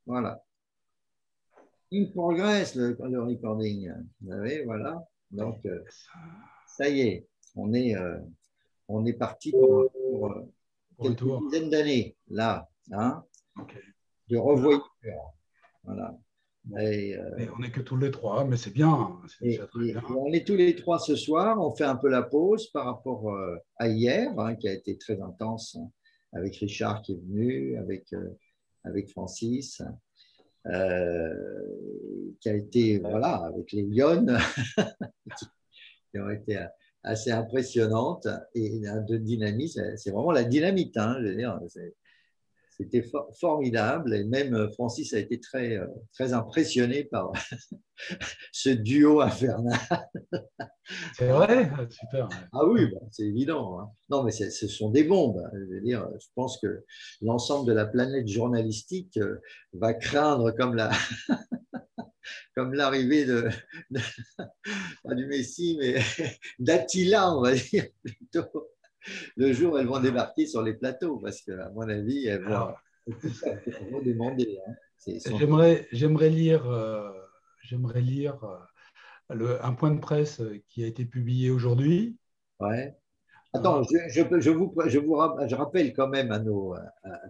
Voilà. In progress, le recording. Vous savez, voilà. Donc, ça y est, on est parti pour Pour un quelques tour. dizaines d'années, là, hein, Ok. de revoyure. Voilà. Bon. Et, Et on n'est que tous les trois, mais c'est bien, c'est déjà très et bien. on est tous les trois ce soir. On fait un peu la pause par rapport à hier, hein, qui a été très intense, hein, avec Richard qui est venu, avec Francis, qui a été, voilà, avec les Lyonnes, qui ont été assez impressionnantes et de dynamisme. C'est vraiment la dynamite, hein, je veux dire. C'était formidable et même Francis a été très impressionné par ce duo infernal. C'est vrai? Ah, super. Ah oui, bah, c'est évident, hein. Non, mais ce sont des bombes. Je veux dire, je pense que l'ensemble de la planète journalistique va craindre comme l'arrivée pas du Messie, mais d'Attila, on va dire plutôt, le jour où elles vont débarquer sur les plateaux, parce qu'à mon avis, elles vont Alors, redemander, hein. j'aimerais lire un point de presse qui a été publié aujourd'hui. Ouais. Attends, Hein. je rappelle quand même à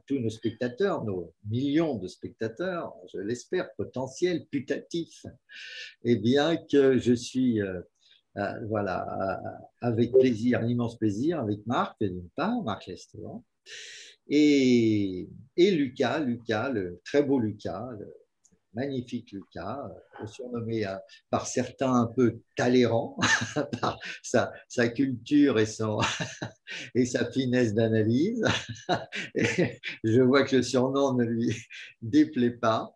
tous nos spectateurs, nos millions de spectateurs, je l'espère, potentiels, putatifs, et bien que je suis voilà, avec plaisir, un immense plaisir, avec Marc, d'une part, Marc Lestour, et Lucas, le très beau Lucas, le magnifique Lucas, surnommé par certains un peu Talleyrand, par sa culture et sa finesse d'analyse. Je vois que le surnom ne lui déplaît pas.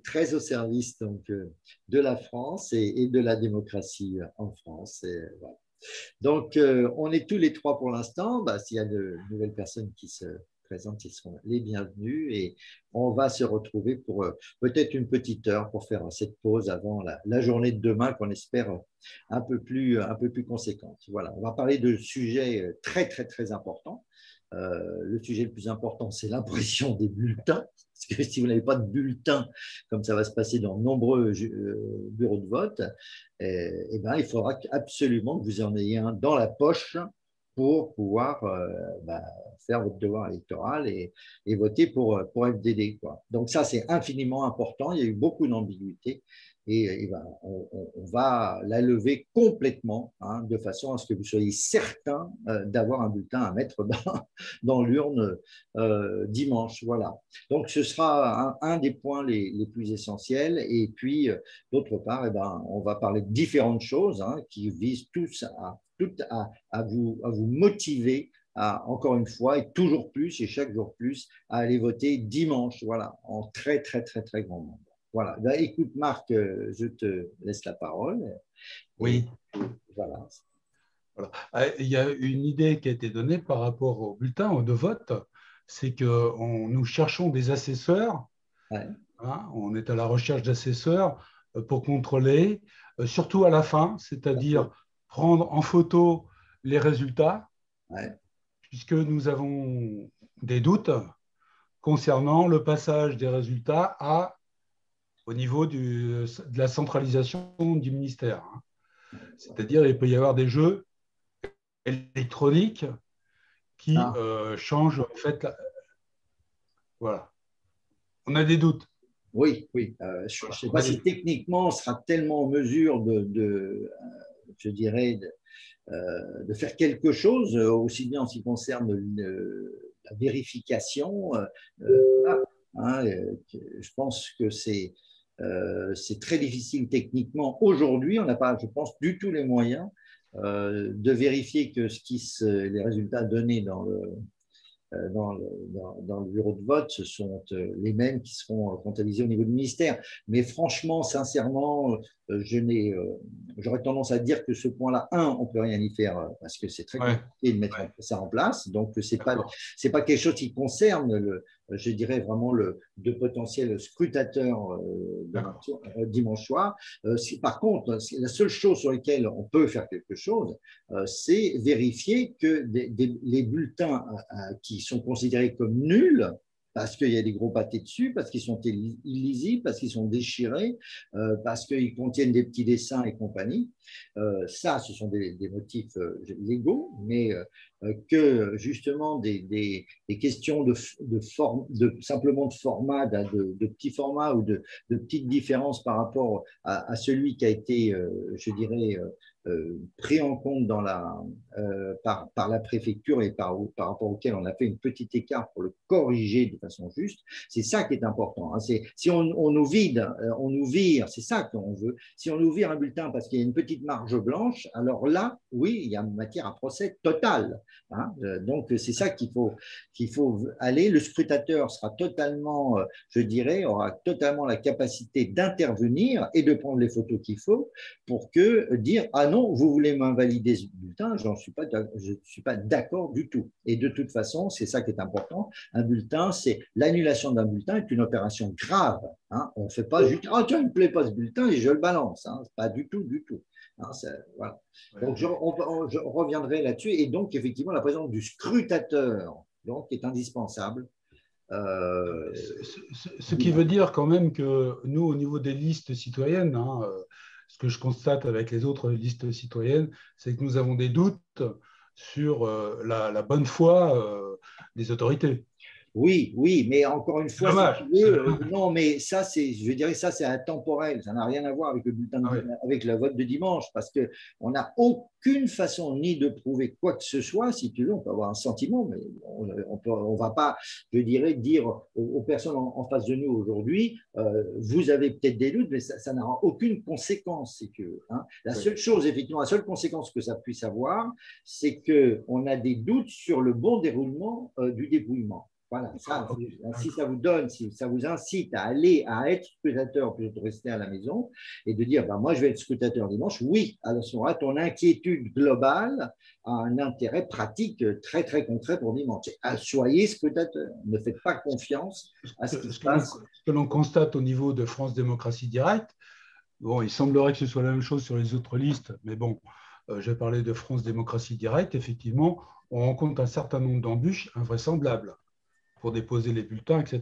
Très au service donc, de la France et de la démocratie en France. Voilà. Donc, on est tous les trois pour l'instant. Bah, s'il y a de nouvelles personnes qui se présentent, ils seront les bienvenus et on va se retrouver pour peut-être une petite heure pour faire cette pause avant la journée de demain qu'on espère un peu plus conséquente. Voilà, on va parler de sujets très importants. Le sujet le plus important, c'est l'impression des bulletins. Parce que si vous n'avez pas de bulletin, comme ça va se passer dans de nombreux bureaux de vote, eh ben, il faudra absolument que vous en ayez un dans la poche pour pouvoir faire votre devoir électoral et voter pour FDD, quoi. Donc ça, c'est infiniment important. Il y a eu beaucoup d'ambiguïté et ben, on va la lever complètement, hein, de façon à ce que vous soyez certain d'avoir un bulletin à mettre dans l'urne dimanche. Voilà. Donc ce sera un des points les plus essentiels. Et puis, d'autre part, eh ben, on va parler de différentes choses, hein, qui visent à vous motiver encore une fois, et toujours plus, et chaque jour plus, à aller voter dimanche, voilà, en très grand nombre. Voilà. Ben, écoute, Marc, je te laisse la parole. Et Oui. voilà. Voilà. Il y a une idée qui a été donnée par rapport au bulletin de vote, c'est que nous cherchons des assesseurs, Ouais. hein, on est à la recherche d'assesseurs pour contrôler, surtout à la fin, c'est-à-dire prendre en photo les résultats, Ouais. puisque nous avons des doutes concernant le passage des résultats au niveau de la centralisation du ministère. Hein. C'est-à-dire il peut y avoir des jeux électroniques qui Ah. changent en fait. Voilà. On a des doutes. Oui, oui. Je ne Voilà. sais On pas a si des... techniquement on sera tellement en mesure je dirais, de faire quelque chose, aussi bien en ce qui concerne la vérification. Voilà, hein, je pense que c'est très difficile techniquement. Aujourd'hui, on n'a pas, je pense, du tout les moyens de vérifier que les résultats donnés dans le bureau de vote, ce sont les mêmes qui seront comptabilisés au niveau du ministère. Mais franchement, sincèrement, j'aurais tendance à dire que ce point-là, on ne peut rien y faire parce que c'est très Ouais, compliqué de mettre ouais, ça en place. Donc, d'accord. c'est pas quelque chose qui concerne, je dirais vraiment, de potentiels scrutateurs D'accord. dimanche soir. Par contre, la seule chose sur laquelle on peut faire quelque chose, c'est vérifier que les bulletins qui sont considérés comme nuls parce qu'il y a des gros pâtés dessus, parce qu'ils sont illisibles, parce qu'ils sont déchirés, parce qu'ils contiennent des petits dessins et compagnie. Ça, ce sont des motifs légaux, mais que justement des questions simplement de format, de petits formats ou de petites différences par rapport à celui qui a été, je dirais, pris en compte par la préfecture et par rapport auquel on a fait une petite écart pour le corriger de façon juste, c'est ça qui est important. Hein. Si on nous vide, on nous vire, c'est ça qu'on veut. Si on nous vire un bulletin parce qu'il y a une petite marge blanche, alors là, oui, il y a matière à procès total. Hein. Donc, c'est ça qu'il faut aller. Le scrutateur sera totalement, je dirais, aura totalement la capacité d'intervenir et de prendre les photos qu'il faut pour dire ah non, vous voulez m'invalider ce bulletin, je ne suis pas d'accord du tout. Et de toute façon, c'est ça qui est important. Un bulletin, c'est l'annulation d'un bulletin est une opération grave. Hein. On ne fait pas juste ah tiens, il ne me plaît pas ce bulletin et je le balance. Hein. Pas du tout, du tout. Hein, voilà. Donc je reviendrai là-dessus. Et donc effectivement, la présence du scrutateur donc est indispensable. Ce qui veut dire quand même que nous, au niveau des listes citoyennes, hein, ce que je constate avec les autres listes citoyennes, c'est que nous avons des doutes sur la bonne foi des autorités. Oui, oui, mais encore une fois, dommage, si tu veux, non, mais ça, je dirais, ça, c'est intemporel. Ça n'a rien à voir avec le bulletin, avec le vote de dimanche, parce que on n'a aucune façon ni de prouver quoi que ce soit. Si tu veux, on peut avoir un sentiment, mais on va pas, je dirais, dire aux personnes en face de nous aujourd'hui, vous avez peut-être des doutes, mais ça n'aura aucune conséquence, si tu veux. Hein. La seule chose, effectivement, la seule conséquence que ça puisse avoir, c'est qu'on a des doutes sur le bon déroulement du dépouillement. Voilà, ça, si ça vous donne, si ça vous incite à être scrutateur plutôt que de rester à la maison et de dire, ben, moi je vais être scrutateur dimanche, oui, à ce moment-là, ton inquiétude globale a un intérêt pratique très très concret pour dimanche. Soyez scrutateur, ne faites pas confiance à ce qui se passe. Ce que l'on constate au niveau de France Démocratie Directe, bon, il semblerait que ce soit la même chose sur les autres listes, mais bon, je vais parler de France Démocratie Directe, effectivement, on rencontre un certain nombre d'embûches invraisemblables pour déposer les bulletins, etc.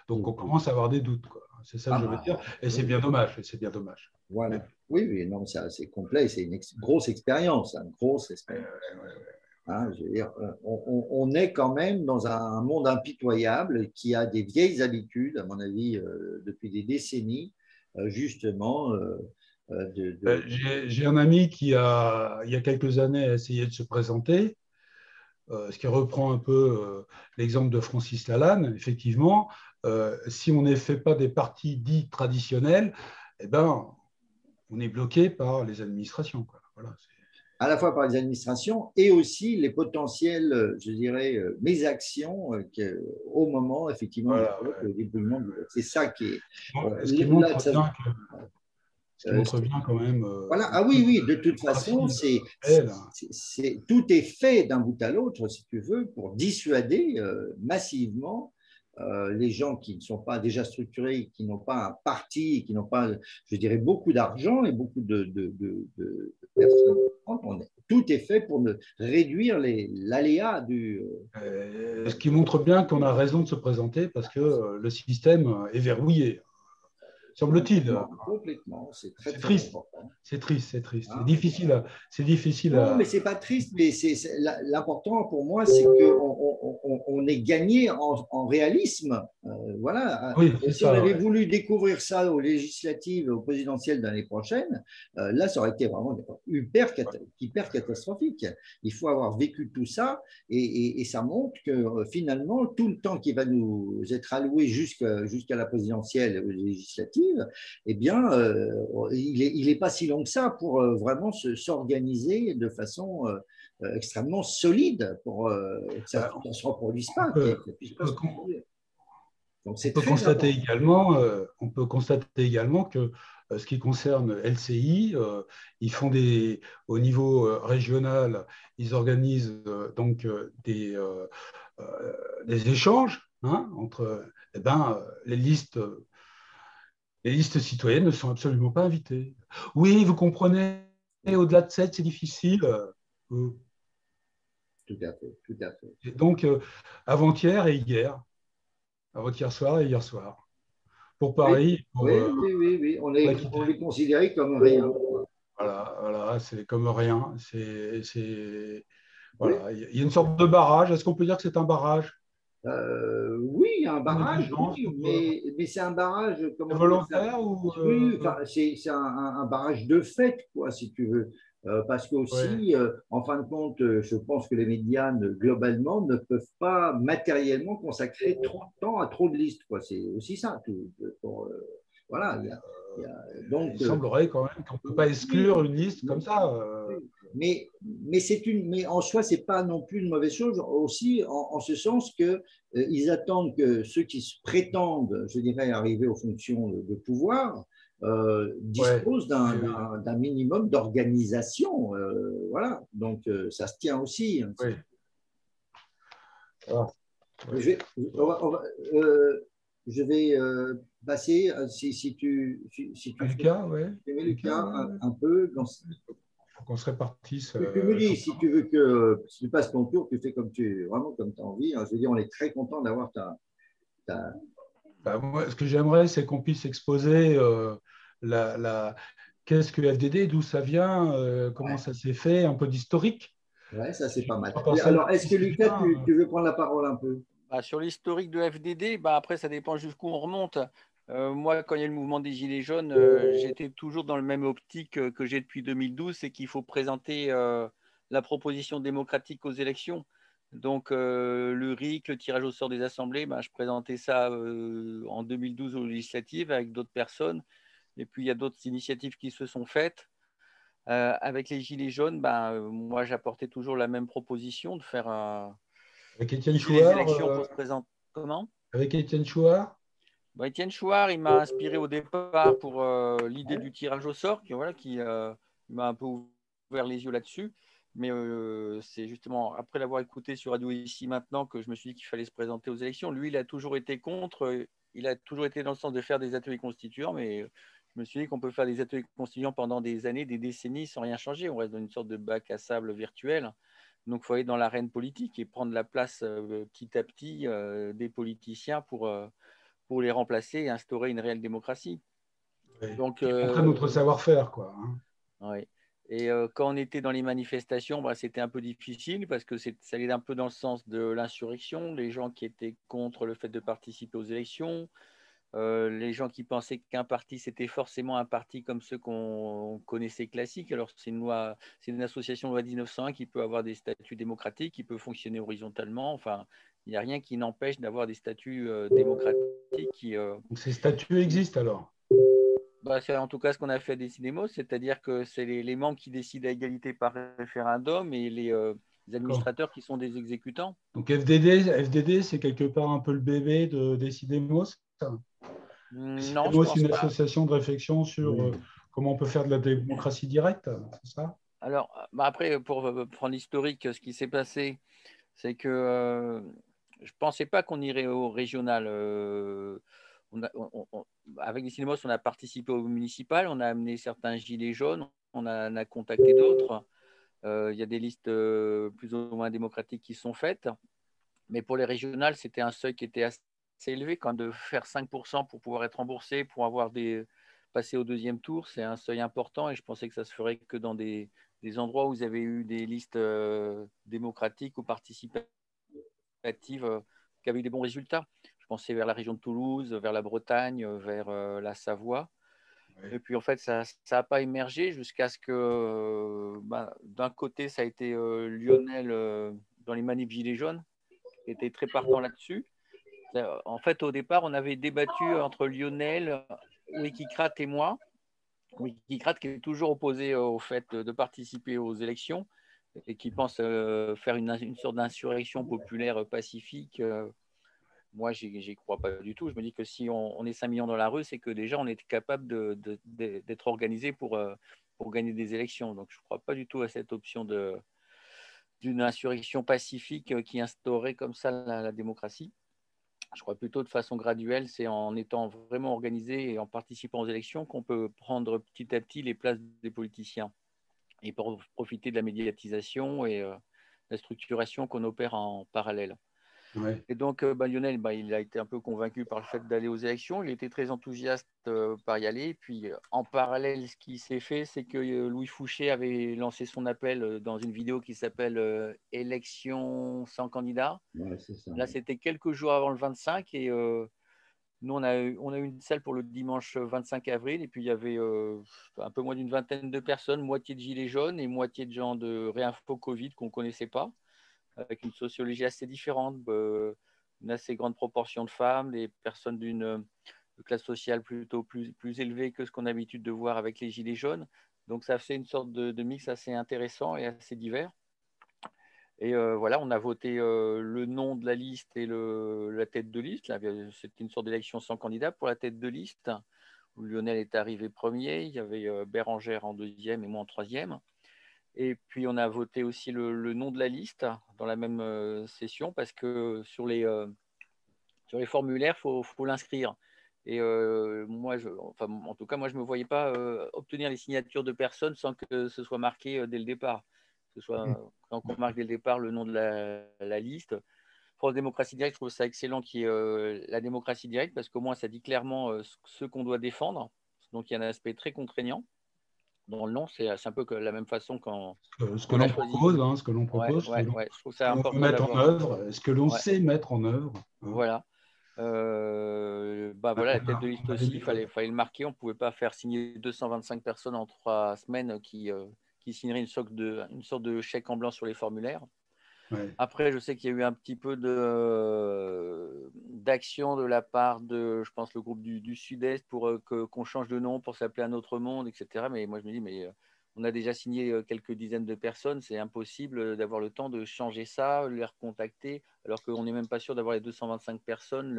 Donc, on commence à avoir des doutes. C'est ça que je veux dire. Et c'est bien dommage. Et c'est bien dommage. Voilà. Mais... Oui, oui, non, c'est complet. C'est une grosse expérience. Une grosse expérience. Hein, je veux dire, on est quand même dans un monde impitoyable qui a des vieilles habitudes, à mon avis, depuis des décennies, justement. J'ai un ami qui, il y a quelques années, a essayé de se présenter. Ce qui reprend un peu l'exemple de Francis Lalanne, effectivement, si on ne fait pas des partis dits traditionnels, eh ben, on est bloqué par les administrations. Quoi. Voilà, à la fois par les administrations et aussi les potentielles, je dirais, mésactions au moment, effectivement, du dépouillement du vote. C'est ça qui est... ce qui montre bien que... Ce qui montre bien quand même. Voilà. Ah oui, oui, de toute façon, tout est fait d'un bout à l'autre, si tu veux, pour dissuader massivement les gens qui ne sont pas déjà structurés, qui n'ont pas un parti, qui n'ont pas, je dirais, beaucoup d'argent et beaucoup de personnes. Tout est fait pour réduire l'aléa du... ce qui montre bien qu'on a raison de se présenter parce que le système est verrouillé. Semble-t-il. Complètement, c'est très triste. important. C'est triste, c'est triste. Ah. C'est difficile. Non, mais c'est pas triste, mais l'important pour moi, c'est qu'on ait gagné en réalisme. Voilà. Oui, si on avait voulu découvrir ça aux législatives, aux présidentielles de l'année prochaine, là, ça aurait été vraiment hyper catastrophique. Il faut avoir vécu tout ça et ça montre que finalement, tout le temps qui va nous être alloué jusqu'à la présidentielle ou législative, eh bien, il n'est pas si long que ça pour vraiment s'organiser de façon extrêmement solide pour que ça ne se reproduise pas. Donc, on peut constater également que ce qui concerne LCI, ils font au niveau régional, ils organisent donc des échanges entre les listes citoyennes ne sont absolument pas invitées. Oui, vous comprenez, au-delà de 7, c'est difficile. Tout à fait, tout à fait. Et donc, avant-hier et hier, Avant-hier soir et hier soir. Pour Oui, Paris, oui, pour, oui, oui, oui. pour Aquitaine. On est considéré comme rien. Voilà, voilà, c'est comme rien. Oui, Voilà. Il y a une sorte de barrage. Est-ce qu'on peut dire que c'est un barrage? oui, il y a un Une barrage, exigence oui, mais c'est un barrage, c'est comment dire ça? volontaire ou Oui, enfin, c'est un barrage de fait, quoi, si tu veux. Parce que ouais, aussi, en fin de compte, je pense que les médias, globalement, ne peuvent pas matériellement consacrer trop de temps à trop de listes, quoi. C'est aussi ça. Voilà, il donc, semblerait quand même qu'on ne peut pas oui, exclure une liste comme ça. oui. Mais en soi, c'est pas non plus une mauvaise chose aussi, en ce sens que ils attendent que ceux qui se prétendent, je dirais, arriver aux fonctions de pouvoir Ouais, disposent oui, oui, d'un minimum d'organisation. Voilà, donc ça se tient aussi, hein. oui. Ah, Je ouais. vais, Bon. je vais passer, si tu souhaites, Lucas, ouais. aimer Lucas, Lucas, ouais, ouais. un peu dans. Faut qu'on se répartisse Tu me dis, comme si ça. tu veux que si tu passes ton tour, tu fais vraiment comme tu as envie, hein. Je veux dire, on est très content d'avoir ta- Bah, moi, ce que j'aimerais, c'est qu'on puisse exposer la, la- qu'est-ce que FDD, d'où ça vient, comment Ouais, ça s'est fait, un peu d'historique. ouais, ça c'est Si pas mal. trois personnes Alors, qui est-ce que disent c'est Lucas, bien. tu veux prendre la parole un peu? Bah, sur l'historique de FDD, bah, après, ça dépend jusqu'où on remonte. Moi, quand il y a eu le mouvement des Gilets jaunes, j'étais toujours dans le même optique que j'ai depuis 2012, c'est qu'il faut présenter la proposition démocratique aux élections. Donc, le RIC, le tirage au sort des assemblées, bah, je présentais ça en 2012 aux législatives avec d'autres personnes. Et puis, il y a d'autres initiatives qui se sont faites. Avec les Gilets jaunes, bah, moi, j'apportais toujours la même proposition de faire Avec Étienne utiliser les Chouard, élections pour se présenter. Comment? avec Étienne Chouard, Bah, Étienne Chouard, il m'a inspiré au départ pour l'idée Ouais. du tirage au sort, qui m'a un peu ouvert les yeux là-dessus. Mais c'est justement après l'avoir écouté sur Radio Ici maintenant que je me suis dit qu'il fallait se présenter aux élections. Lui, il a toujours été contre, il a toujours été dans le sens de faire des ateliers constituants, mais je me suis dit qu'on peut faire des ateliers constituants pendant des années, des décennies sans rien changer. On reste dans une sorte de bac à sable virtuel. Donc, il faut aller dans l'arène politique et prendre la place petit à petit des politiciens pour les remplacer et instaurer une réelle démocratie. ouais, Donc, qui montrait notre savoir-faire, quoi, hein. ouais. Et quand on était dans les manifestations, bah, c'était un peu difficile parce que ça allait un peu dans le sens de l'insurrection, les gens qui étaient contre le fait de participer aux élections, les gens qui pensaient qu'un parti, c'était forcément un parti comme ceux qu'on connaissait classiques. Alors, c'est une association loi 1901 qui peut avoir des statuts démocratiques, qui peut fonctionner horizontalement. Enfin, il n'y a rien qui n'empêche d'avoir des statuts démocratiques Donc ces statuts qui existent alors. bah, c'est en tout cas ce qu'on a fait à Décidémos, c'est-à-dire que c'est les membres qui décident à égalité par référendum et les D'accord. administrateurs qui sont des exécutants. Donc FDD c'est quelque part un peu le bébé de Décidémos. Non, je Décidémos, c'est pense une pas. association de réflexion sur Oui. comment on peut faire de la démocratie directe, c'est ça? Alors, bah après, pour prendre l'historique, ce qui s'est passé, c'est que je ne pensais pas qu'on irait au régional. Avec Décidémos, on a participé au municipal, on a amené certains gilets jaunes, on a contacté d'autres. Il y a des listes plus ou moins démocratiques qui sont faites. Mais pour les régionales, c'était un seuil qui était assez élevé. Quand de faire 5% pour pouvoir être remboursé, pour avoir passer au deuxième tour, c'est un seuil important. Et je pensais que ça se ferait que dans des endroits où vous avez eu des listes démocratiques ou participatives qui avaient eu des bons résultats. Je pensais vers la région de Toulouse, vers la Bretagne, vers la Savoie. Oui. Et puis en fait, ça n'a pas émergé jusqu'à ce que d'un côté, ça a été Lionel dans les manifs Gilets jaunes qui était très partant là-dessus. En fait, au départ, on avait débattu entre Lionel, Wikicrat et moi. Wikicrat qui est toujours opposé au fait de participer aux élections et qui pense faire une sorte d'insurrection populaire pacifique. Moi, j'y crois pas du tout. Je me dis que si on est 5 millions dans la rue, c'est que déjà, on est capable d'être organisé pour gagner des élections. Donc, je ne crois pas du tout à cette option d'une insurrection pacifique qui instaurait comme ça la démocratie. Je crois plutôt de façon graduelle, c'est en étant vraiment organisé et en participant aux élections qu'on peut prendre petit à petit les places des politiciens et pour profiter de la médiatisation et la structuration qu'on opère en parallèle. Ouais. Et donc, Lionel, il a été un peu convaincu par le fait d'aller aux élections. Il était très enthousiaste par y aller. Puis, en parallèle, ce qui s'est fait, c'est que Louis Fouché avait lancé son appel dans une vidéo qui s'appelle Élection sans candidat. Ouais, c'est ça. Là, c'était quelques jours avant le 25. Et nous, on a eu une salle pour le dimanche 25 avril. Et puis, il y avait un peu moins d'une vingtaine de personnes, moitié de gilets jaunes et moitié de gens de Réinfo Covid qu'on ne connaissait pas, avec une sociologie assez différente, une assez grande proportion de femmes, des personnes d'une classe sociale plutôt plus élevée que ce qu'on a l'habitude de voir avec les gilets jaunes. Donc ça fait une sorte de mix assez intéressant et assez divers. Et voilà, on a voté le nom de la liste et la tête de liste. C'était une sorte d'élection sans candidat pour la tête de liste, où Lionel est arrivé premier. Il y avait Bérangère en deuxième et moi en troisième. Et puis, on a voté aussi le nom de la liste dans la même session parce que sur les formulaires, il faut l'inscrire. Et moi, en tout cas, moi, je ne me voyais pas obtenir les signatures de personnes sans que ce soit marqué dès le départ. Que ce soit, quand on marque dès le départ le nom de la liste. France Démocratie Directe, je trouve ça excellent qu'il y ait la démocratie directe parce qu'au moins, ça dit clairement ce qu'on doit défendre. Donc, il y a un aspect très contraignant dans le nom. C'est un peu la même façon quand Ce que on a l'on choisi. propose, ce que l'on Ouais, propose, ouais, ouais. Je trouve ce ça que l'on veut important mettre en d'avoir. œuvre, ce que l'on Ouais, sait mettre en œuvre. voilà. Voilà, la tête de liste On a des aussi, il méthodes. fallait le marquer. On ne pouvait pas faire signer 225 personnes en 3 semaines qui signeraient une sorte de chèque en blanc sur les formulaires. Ouais. Après, je sais qu'il y a eu un petit peu d'action de la part de, je pense, le groupe du Sud-Est pour qu'on change de nom pour s'appeler Un Autre Monde, etc. Mais moi, je me dis, on a déjà signé quelques dizaines de personnes. C'est impossible d'avoir le temps de changer ça, les recontacter, alors qu'on n'est même pas sûr d'avoir les 225 personnes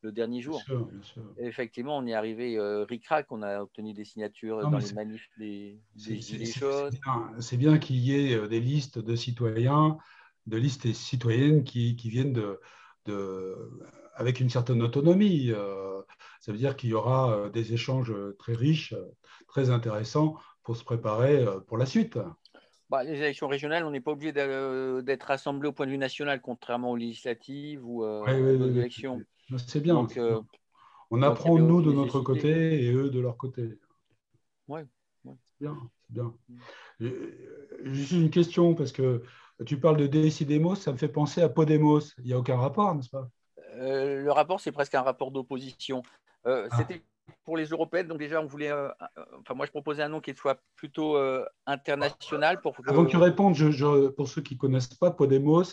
le dernier Bien jour. sûr, bien sûr. Et effectivement, on y est arrivé ric-rac. On a obtenu des signatures Non, dans mais les manifs des Gilets jaunes. c'est bien qu'il y ait des listes de citoyens, de listes citoyennes qui viennent avec une certaine autonomie. Ça veut dire qu'il y aura des échanges très riches, très intéressants pour se préparer pour la suite. Les élections régionales, on n'est pas obligé d'être rassemblé au point de vue national, contrairement aux législatives ou Oui, à oui, d'autres oui, élections. oui. C'est bien, Donc, c'est bien. On donc, il n'y apprend, avait nous, de aucune notre nécessité. côté et eux de leur côté. Ouais, ouais. C'est bien, c'est bien. Juste une question, parce que tu parles de Décidemos, ça me fait penser à Podemos. Il n'y a aucun rapport, n'est-ce pas? Le rapport, c'est presque un rapport d'opposition. Ah. C'était pour les européennes, donc déjà, on voulait. Moi, je proposais un nom qui soit plutôt international pour Avant que tu que. répondes, pour ceux qui ne connaissent pas Podemos,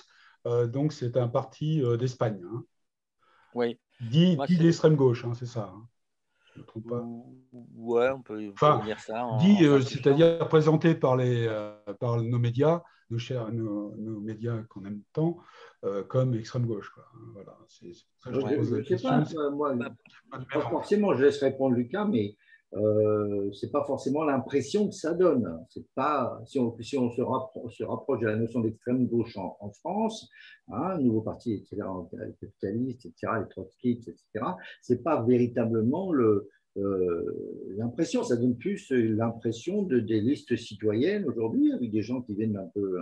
donc c'est un parti d'Espagne, hein, Oui, moi, dit d'extrême gauche, hein, c'est ça, hein, je ne me trompe pas. ouais, on peut Enfin, dire ça dit, en simplifiant. c'est-à-dire présenté par nos médias, nos médias qu'on aime tant, comme extrême gauche, quoi. Voilà, c'est pour ça que je Moi, te Ouais. pose la je sais question. pas, moi, Bah, Pas de pas mélange. forcément, je laisse répondre Lucas, mais c'est pas forcément l'impression que ça donne. C'est pas, si on se rapproche de la notion d'extrême gauche en France, hein, nouveau parti, etc., les capitalistes, etc., les trotskistes, etc., c'est pas véritablement l'impression. Ça donne plus l'impression des listes citoyennes aujourd'hui, avec des gens qui viennent d'un peu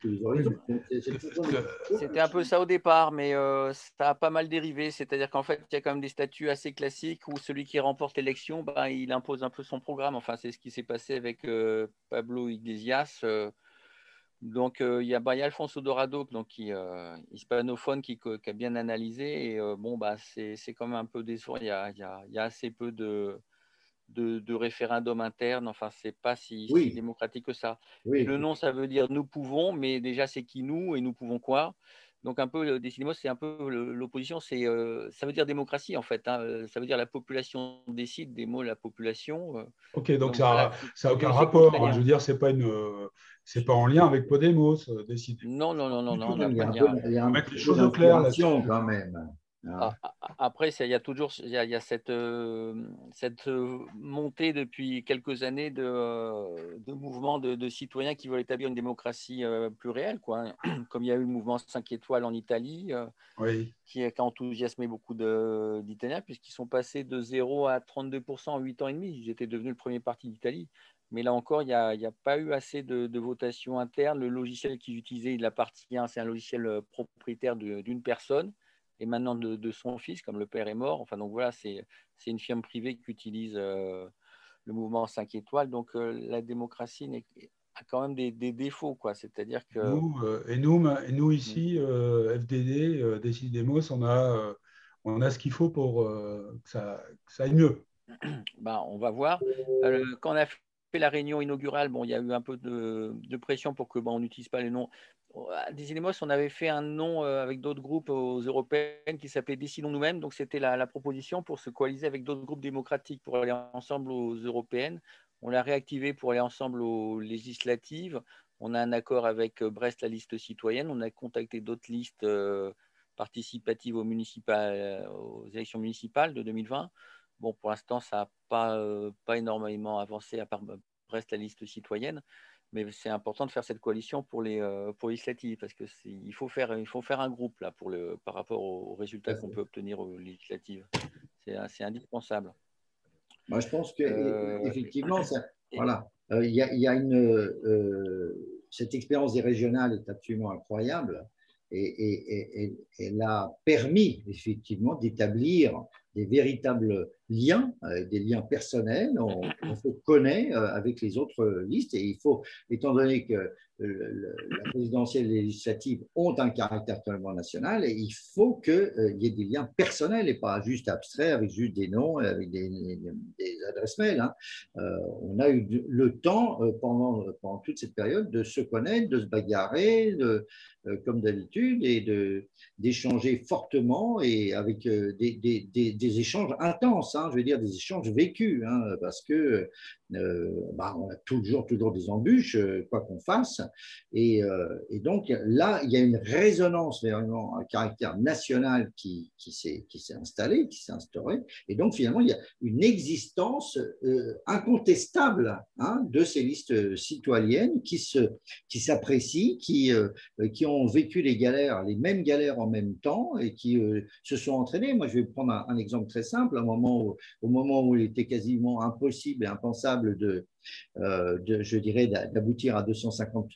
tous les Oui, horizons. mais Donc, ce c'est que- plus ce dans que- C'était un peu ça au départ, mais ça a pas mal dérivé. C'est-à-dire qu'en fait, il y a quand même des statuts assez classiques où celui qui remporte l'élection, il impose un peu son programme. Enfin, c'est ce qui s'est passé avec Pablo Iglesias. Donc, il y a Alfonso Dorado, donc, hispanophone, qui a bien analysé. Et c'est quand même un peu décevant. Il y a assez peu de référendum interne. Enfin, c'est pas si Oui, démocratique que ça. Et oui. le nom, ça veut dire nous pouvons, mais déjà, c'est qui nous et nous pouvons quoi? Donc, un peu, Décidément, c'est un peu l'opposition. Ça veut dire démocratie, en fait, hein. Ça veut dire la population décide, des mots, la population. Ok, donc Donc, voilà, ça n'a c'est aucun assez rapport, hein. Je contraignant. veux dire, c'est pas en lien avec Podemos, décidé. Non, non, non, non, non, on n'a Il y pas a de un peu, lien. il y a Faut un mettre les petit peu choses au clair là-dessus. d'inspiration quand même. Ah, Après, il y a toujours cette montée depuis quelques années de mouvements de citoyens qui veulent établir une démocratie plus réelle, quoi. Comme il y a eu le mouvement 5 étoiles en Italie, Oui. qui a enthousiasmé beaucoup d'Italiens, puisqu'ils sont passés de 0 à 32% en 8 ans et demi. Ils étaient devenus le premier parti d'Italie. Mais là encore, il n'y a pas eu assez de votation interne. Le logiciel qu'ils utilisaient, il appartient, c'est un logiciel propriétaire d'une personne et maintenant de son fils, comme le père est mort. Enfin, donc voilà, c'est une firme privée qui utilise le mouvement 5 étoiles. Donc la démocratie a quand même des défauts, quoi. C'est-à-dire que Nous ici, FDD, Decidemos, on a ce qu'il faut pour que ça aille mieux. bah, on va voir. Quand on a fait la réunion inaugurale, bon, il y a eu un peu de pression pour que on n'utilise pas les noms. À Desidemos, on avait fait un nom avec d'autres groupes aux européennes qui s'appelait Décidons nous-mêmes. Donc, c'était la proposition pour se coaliser avec d'autres groupes démocratiques pour aller ensemble aux européennes. On l'a réactivé pour aller ensemble aux législatives. On a un accord avec Brest, la liste citoyenne. On a contacté d'autres listes participatives aux élections municipales de 2020. Bon, pour l'instant, ça n'a pas énormément avancé, à part Brest, la liste citoyenne. Mais c'est important de faire cette coalition pour les législatives, parce qu'il faut faire un groupe là, par rapport aux tout résultats à qu'on fait. peut obtenir aux législatives. C'est indispensable. Moi, je pense que Euh, effectivement, ça, et, voilà, il y a cette expérience des régionales est absolument incroyable et elle a permis effectivement d'établir des véritables liens, des liens personnels. On se connaît avec les autres listes et il faut, étant donné que la présidentielle et les législatives ont un caractère totalement national, et il faut qu'il y ait des liens personnels et pas juste abstraits avec juste des noms, avec des adresses mail. Hein. On a eu le temps pendant toute cette période de se connaître, de se bagarrer, comme d'habitude, et d'échanger fortement et avec des échanges intenses, hein, je veux dire des échanges vécus, hein, parce que on a toujours des embûches, quoi qu'on fasse. Et donc là, il y a une résonance, vraiment un caractère national qui s'est installé, qui s'est instauré. Et donc finalement, il y a une existence incontestable, hein, de ces listes citoyennes qui s'apprécient, qui ont vécu les mêmes galères en même temps et qui se sont entraînés. Moi, je vais prendre un exemple très simple. Au moment où il était quasiment impossible et impensable je dirais, d'aboutir à 250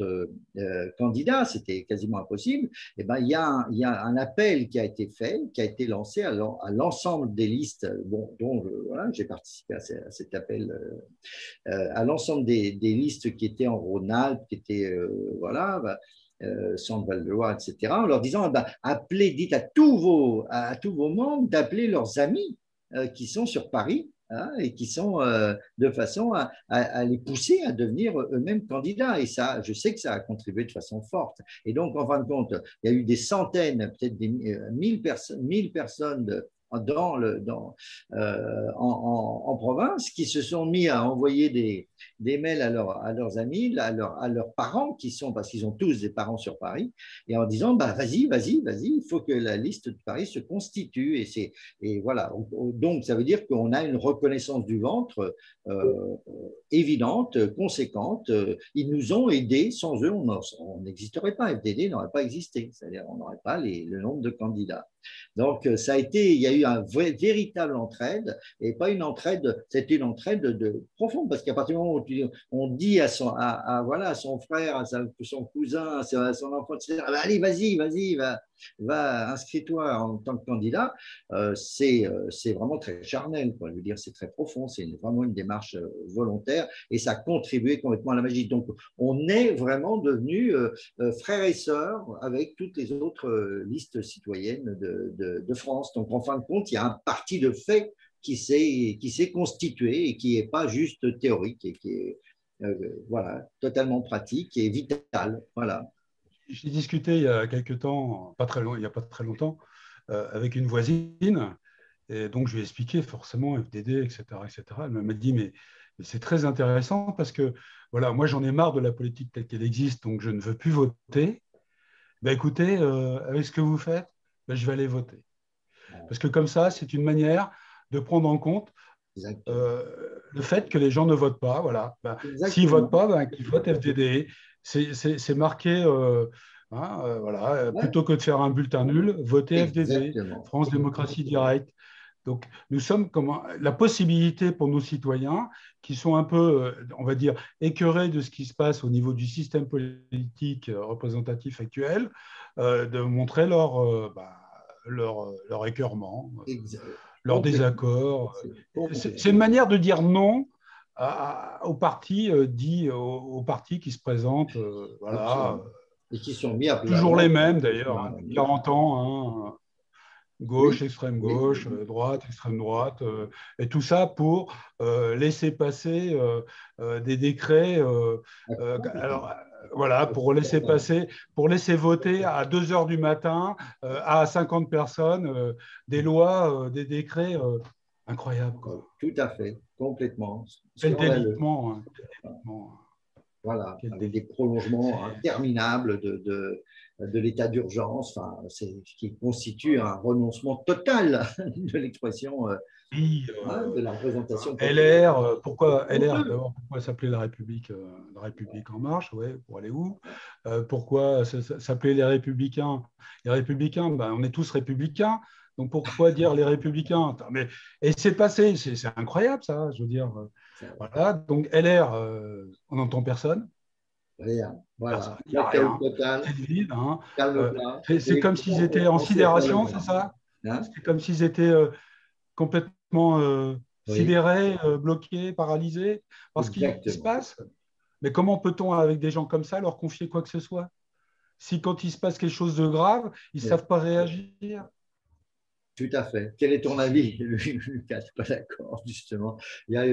candidats, c'était quasiment impossible, et ben, il y a un appel qui a été fait, qui a été lancé à l'ensemble des listes, dont voilà, j'ai participé à cet appel, à l'ensemble des listes qui étaient en Rhône-Alpes, qui étaient, voilà, Centre-Val de Loire, etc., en leur disant, dites à tous vos membres d'appeler leurs amis qui sont sur Paris, hein, et qui sont de façon à les pousser à devenir eux-mêmes candidats. Et ça, je sais que ça a contribué de façon forte. Et donc, en fin de compte, il y a eu des centaines, peut-être des 1000 personnes en province qui se sont mis à envoyer des mails à leurs amis, à leurs parents, parce qu'ils ont tous des parents sur Paris, et en disant vas-y, il faut que la liste de Paris se constitue. Et voilà. Donc, ça veut dire qu'on a une reconnaissance du ventre évidente, conséquente. Ils nous ont aidés. Sans eux, on n'existerait pas. FDD n'aurait pas existé. C'est-à-dire, on n'aurait pas le nombre de candidats. Donc, il y a eu un véritable entraide, et pas une entraide, c'était une entraide profonde, parce qu'à partir du moment où on dit à son frère, à son cousin, à son enfant, etc., allez, vas-y, inscris-toi en tant que candidat, c'est vraiment très charnel, quoi. Je veux dire, c'est très profond, c'est vraiment une démarche volontaire, et ça a contribué complètement à la magie. Donc, on est vraiment devenus frères et sœurs avec toutes les autres listes citoyennes de France. Donc, en fin de compte, il y a un parti de fait qui s'est constitué et qui n'est pas juste théorique et qui est voilà, totalement pratique et vital. Voilà. J'ai discuté il y a quelques temps, il n'y a pas très longtemps, avec une voisine. Et donc, je lui ai expliqué forcément FDD, etc., etc. Elle m'a dit, mais c'est très intéressant parce que, voilà, moi, j'en ai marre de la politique telle qu'elle existe, donc je ne veux plus voter. Ben, écoutez, avec ce que vous faites, ben, je vais aller voter. Parce que comme ça, c'est une manière de prendre en compte le fait que les gens ne votent pas. Voilà. S'ils ne votent pas, qu'ils votent FDD. C'est marqué, voilà, plutôt que de faire un bulletin nul, votez FDD, France Démocratie Directe. Donc, nous sommes comme la possibilité pour nos citoyens qui sont un peu, on va dire, écœurés de ce qui se passe au niveau du système politique représentatif actuel, de montrer leur écœurement, leur désaccord. C'est une manière de dire non aux partis aux partis qui se présentent, voilà, et qui sont mis à plat. Toujours les mêmes d'ailleurs, 40 ans. Hein, gauche, extrême gauche, droite, extrême droite, et tout ça pour laisser passer des décrets. Alors, voilà, pour laisser passer, pour laisser voter à 2 heures du matin à 50 personnes des lois, des décrets incroyables. Quoi. Tout à fait, complètement. Quel délitement. Hein, voilà, avec des prolongements interminables de l'état d'urgence, enfin, ce qui constitue un renoncement total de l'expression de la représentation. LR, pourquoi LR d'abord, pourquoi s'appelait la République en marche, ouais, pour aller où pourquoi s'appelait les Républicains? Les Républicains, ben, on est tous républicains. Donc pourquoi dire les Républicains? Et c'est passé, c'est incroyable ça, je veux dire. Voilà, donc LR, on n'entend personne. Rien, voilà. Il n'y a rien. C'est vide. Hein. C'est comme s'ils étaient en sidération, c'est ça? C'est comme s'ils étaient complètement sidérés, bloqués, paralysés par ce qui se passe. Mais comment peut-on, avec des gens comme ça, leur confier quoi que ce soit? Si quand il se passe quelque chose de grave, ils ne savent pas réagir. Tout à fait. Quel est ton avis, Lucas? Je ne suis pas d'accord, justement. Il y a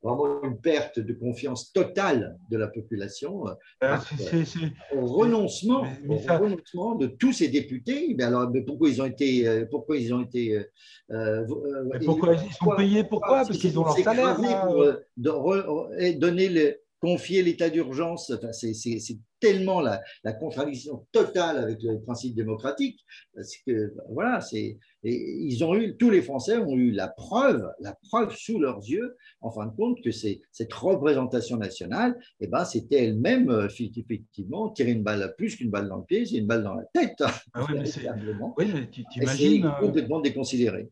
vraiment une perte de confiance totale de la population au renoncement de tous ces députés. Mais alors, pourquoi ils ont été… pourquoi ils sont payés? Pourquoi? Parce qu'ils ont leur salaire. Confier l'état d'urgence, enfin, c'est tellement la contradiction totale avec le principe démocratique, parce que voilà, ils ont eu, tous les Français ont eu la preuve sous leurs yeux, en fin de compte, que cette représentation nationale, eh ben, c'était elle-même effectivement tirer une balle, plus qu'une balle dans le pied, c'est une balle dans la tête. Ah oui, mais t'imagines complètement déconsidéré.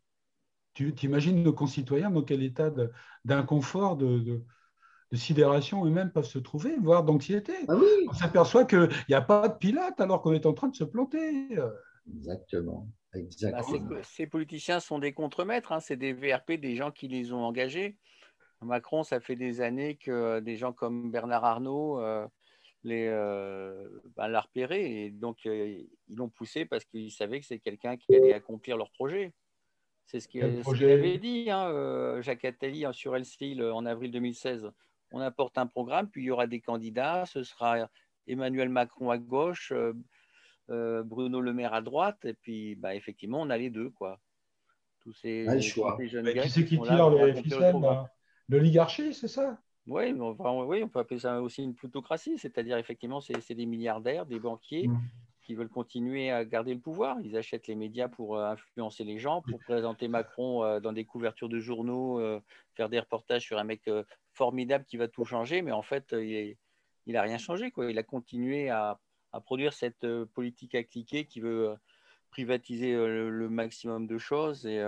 Tu imagines nos concitoyens dans quel état d'inconfort, de sidération eux-mêmes peuvent se trouver, voire d'anxiété. Ah oui. On s'aperçoit qu'il n'y a pas de pilote alors qu'on est en train de se planter. Exactement. Ces politiciens sont des contremaîtres, hein, c'est des VRP, des gens qui les ont engagés. Macron, ça fait des années que des gens comme Bernard Arnault l'a repéré, et donc ils l'ont poussé parce qu'ils savaient que c'est quelqu'un qui allait accomplir leur projet. C'est ce qu'il avait dit, hein, Jacques Attali sur LCI en avril 2016. On apporte un programme, puis il y aura des candidats, ce sera Emmanuel Macron à gauche, Bruno Le Maire à droite, et puis effectivement, on a les deux, quoi. Tous ces jeunes gars qui c'est qui tire les ficelles? L'oligarchie, c'est ça? Oui, on peut appeler ça aussi une plutocratie, c'est-à-dire effectivement, c'est des milliardaires, des banquiers qui veulent continuer à garder le pouvoir. Ils achètent les médias pour influencer les gens, pour présenter Macron dans des couvertures de journaux, faire des reportages sur un mec formidable qui va tout changer, mais en fait, il n'a rien changé, quoi. Il a continué à produire cette politique à cliquer qui veut privatiser le maximum de choses. Et,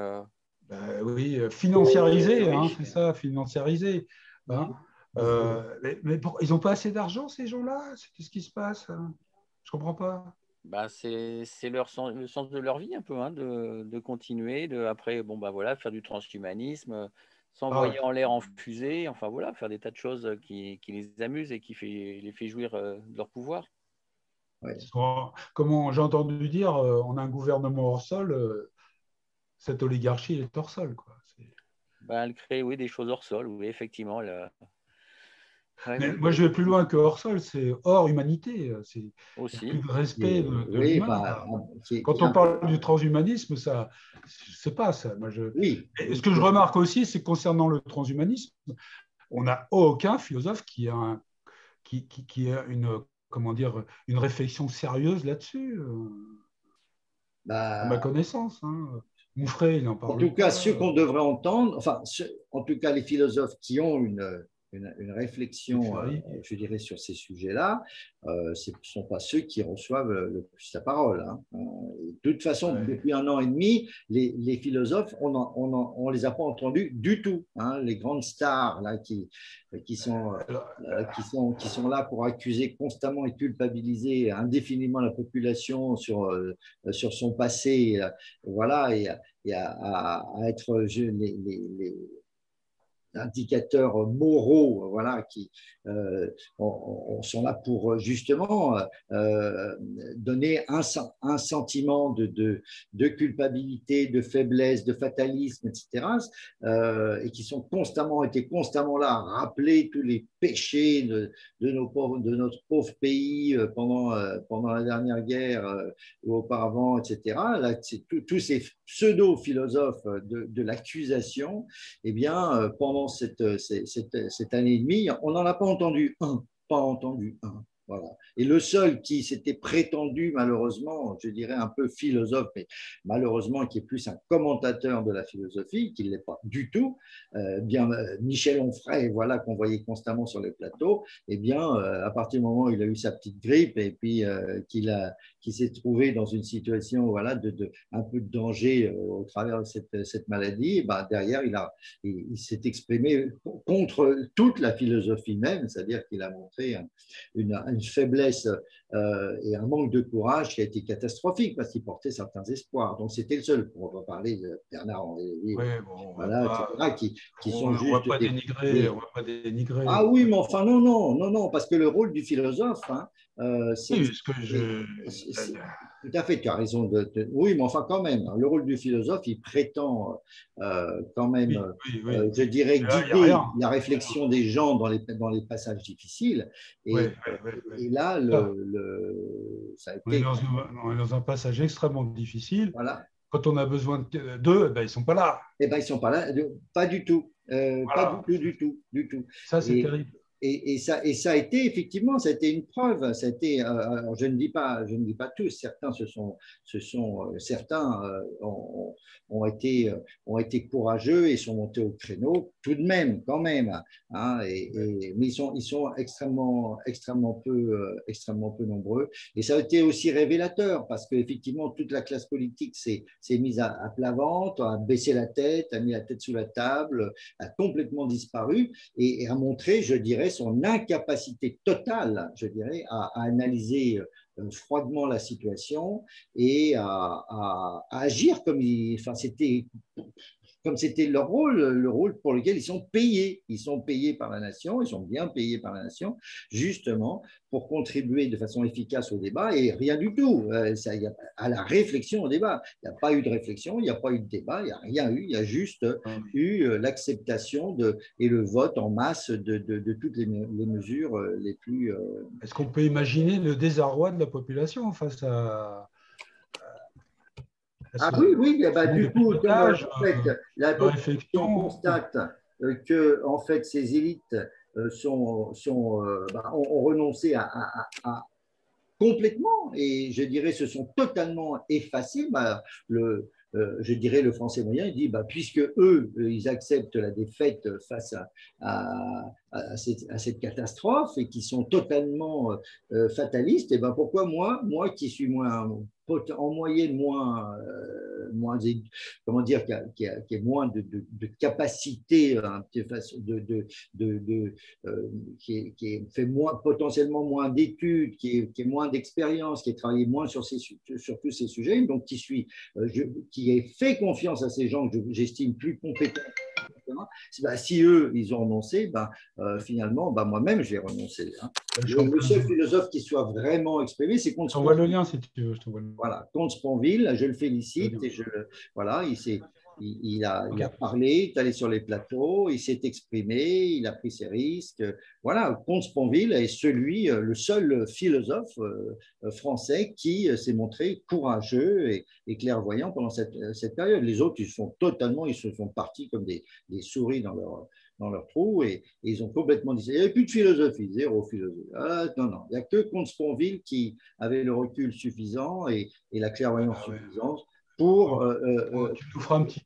oui, financiariser, hein, c'est ça, financiariser. Hein. Mais ils n'ont pas assez d'argent, ces gens-là? Qu'est-ce qui se passe? Hein, je ne comprends pas. C'est le sens de leur vie un peu, hein, de continuer, après voilà, faire du transhumanisme, s'envoyer en l'air en fusée, enfin voilà, faire des tas de choses qui les amusent et qui les fait jouir de leur pouvoir. Ouais. Comme j'ai entendu dire, on a un gouvernement hors sol, cette oligarchie est hors sol, quoi. Elle crée, oui, des choses hors sol, oui, effectivement. Mais moi, je vais plus loin que hors sol, c'est hors humanité. C'est plus de respect de l'humain. Quand on parle du transhumanisme, ça, c'est pas ça. Ce que je remarque aussi, c'est que concernant le transhumanisme, on n'a aucun philosophe qui a une réflexion sérieuse là-dessus, à ma connaissance. Hein. Onfray, il n'en En parle tout cas, pas. ceux qu'on devrait entendre, enfin, en tout cas, les philosophes qui ont une réflexion, je dirais, sur ces sujets-là, ce ne sont pas ceux qui reçoivent le plus la parole. Hein. De toute façon, Ouais. depuis 1 an et demi, les philosophes, on les a pas entendus du tout. Hein. Les grandes stars là, qui sont, Alors, qui sont là pour accuser constamment et culpabiliser indéfiniment la population sur son passé, voilà, et à être les indicateurs moraux, voilà, qui sont là pour justement donner un sentiment de culpabilité, de faiblesse, de fatalisme, etc. Et qui sont étaient constamment là à rappeler tous les péchés de notre pauvre pays pendant la dernière guerre ou auparavant, etc. Là, c'est tous ces pseudo-philosophes de l'accusation, eh bien, pendant cette année et demie, on n'en a pas entendu un, pas entendu un. Voilà. Et le seul qui s'était prétendu, malheureusement, je dirais un peu philosophe, mais malheureusement qui est plus un commentateur de la philosophie, qui ne l'est pas du tout, bien Michel Onfray, voilà, qu'on voyait constamment sur les plateaux, eh bien, à partir du moment où il a eu sa petite grippe et puis qu'il s'est trouvé dans une situation, voilà, un peu de danger au travers de cette maladie, et ben, derrière, il s'est exprimé contre toute la philosophie même, c'est-à-dire qu'il a montré une faiblesse et un manque de courage qui a été catastrophique parce qu'il portait certains espoirs. Donc c'était le seul, on va parler de Bernard-Henri, ouais, bon, voilà, etc., qui sont on va juste pas dénigrer, on va pas Ah dénigrer. oui, mais enfin, non, non, non, non, parce que le rôle du philosophe, hein, Oui, ce que tout à fait, tu as raison. Oui, mais enfin, quand même, hein, le rôle du philosophe, il prétend quand même, oui, oui, oui. je dirais, Et là, il n'y a rien. guider la réflexion des gens dans les passages difficiles. Oui, Et, oui, oui, oui. et là, Là, ça a on est été. on est dans un passage extrêmement difficile. Voilà. Quand on a besoin d'eux, ben, ils ne sont pas là. Eh bien, ils ne sont pas là, pas du tout, pas du Voilà. tout, du tout, du tout. Ça, c'est Et, terrible. ça a été effectivement, ça a été une preuve. Ça a été, alors je ne dis pas tous. Certains ont été courageux et sont montés au créneau tout de même, quand même. Hein, mais ils sont extrêmement peu nombreux. Et ça a été aussi révélateur parce qu'effectivement, toute la classe politique s'est mise à plat ventre, a baissé la tête, a mis la tête sous la table, a complètement disparu et a montré, je dirais, son incapacité totale, je dirais, à analyser froidement la situation et à agir enfin, comme c'était leur rôle, le rôle pour lequel ils sont payés. Ils sont payés par la nation, ils sont bien payés par la nation, justement pour contribuer de façon efficace au débat et rien du tout à la réflexion au débat. Il n'y a pas eu de réflexion, il n'y a pas eu de débat, il n'y a rien eu, il y a juste eu l'acceptation et le vote en masse de toutes les mesures les plus. Est-ce qu'on peut imaginer le désarroi de la population face à Ah ce, oui, oui, ce bah, manque de du coup, comme pilotage, en fait, la de population réflexion? constate que en fait, ces élites ont renoncé complètement et je dirais se sont totalement effacés. Bah, je dirais le français moyen, il dit bah, puisque eux, ils acceptent la défaite face à cette catastrophe et qui sont totalement fatalistes, et ben pourquoi moi qui suis en moyenne moins comment dire, qui a moins de capacité, qui fait potentiellement moins d'études, qui est moins d'expérience, qui a travaillé moins sur tous ces sujets, donc qui ai fait confiance à ces gens que j'estime plus compétents. Bah, si eux, ils ont renoncé, finalement, moi-même, j'ai renoncé. Hein. Le seul philosophe qui soit vraiment exprimé, c'est Comte Je t'envoie le Sponville. lien si tu veux. Voilà, Comte Sponville, je le félicite et voilà, il a parlé, il est allé sur les plateaux, il s'est exprimé, il a pris ses risques. Voilà, Comte Sponville est le seul philosophe français qui s'est montré courageux et clairvoyant pendant cette période. Les autres, ils se sont partis comme des souris dans leur trou et ils ont complètement dit. Il n'y avait plus de philosophie, zéro philosophie. Ah, non, non, il n'y a que Comte Sponville qui avait le recul suffisant et la clairvoyance suffisante pour, Tu nous feras un petit.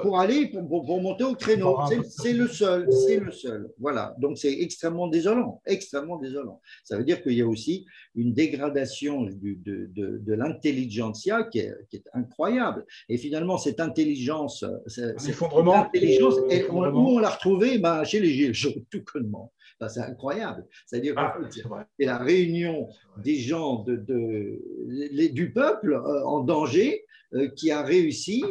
pour aller, pour monter au créneau. C'est le seul, c'est le seul. Voilà, donc c'est extrêmement désolant, extrêmement désolant. Ça veut dire qu'il y a aussi une dégradation de l'intelligentsia qui est incroyable. Et finalement, cette intelligence, Un effondrement. où on l'a retrouvée chez les Gilets jaunes, tout connement. Enfin, c'est incroyable. C'est-à-dire qu'en fait, c'est la réunion des gens du peuple en danger qui a réussi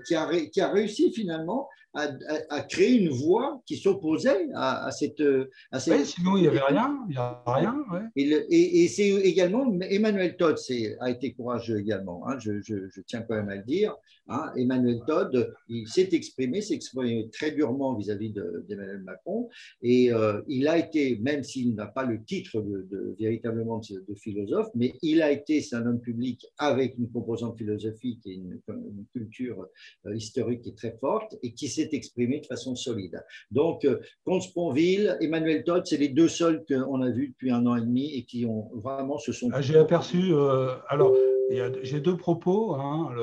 qui a réussi finalement à créer une voie qui s'opposait à cette. Oui, sinon il n'y avait rien. Il n'y a rien. Ouais. Et c'est également Emmanuel Todd a été courageux également. Hein, je tiens quand même à le dire. Hein, Emmanuel Todd, il s'est exprimé très durement vis-à-vis d'Emmanuel Macron. Et il a été, même s'il n'a pas le titre véritablement de philosophe, mais il a été, c'est un homme public avec une composante philosophique et une culture historique qui est très forte et qui s'est exprimé de façon solide. Donc, Comte Sponville, Emmanuel Todd, c'est les deux seuls qu'on a vus depuis 1 an et demi et qui ont vraiment se sont. J'ai aperçu. Alors, j'ai 2 propos. Hein,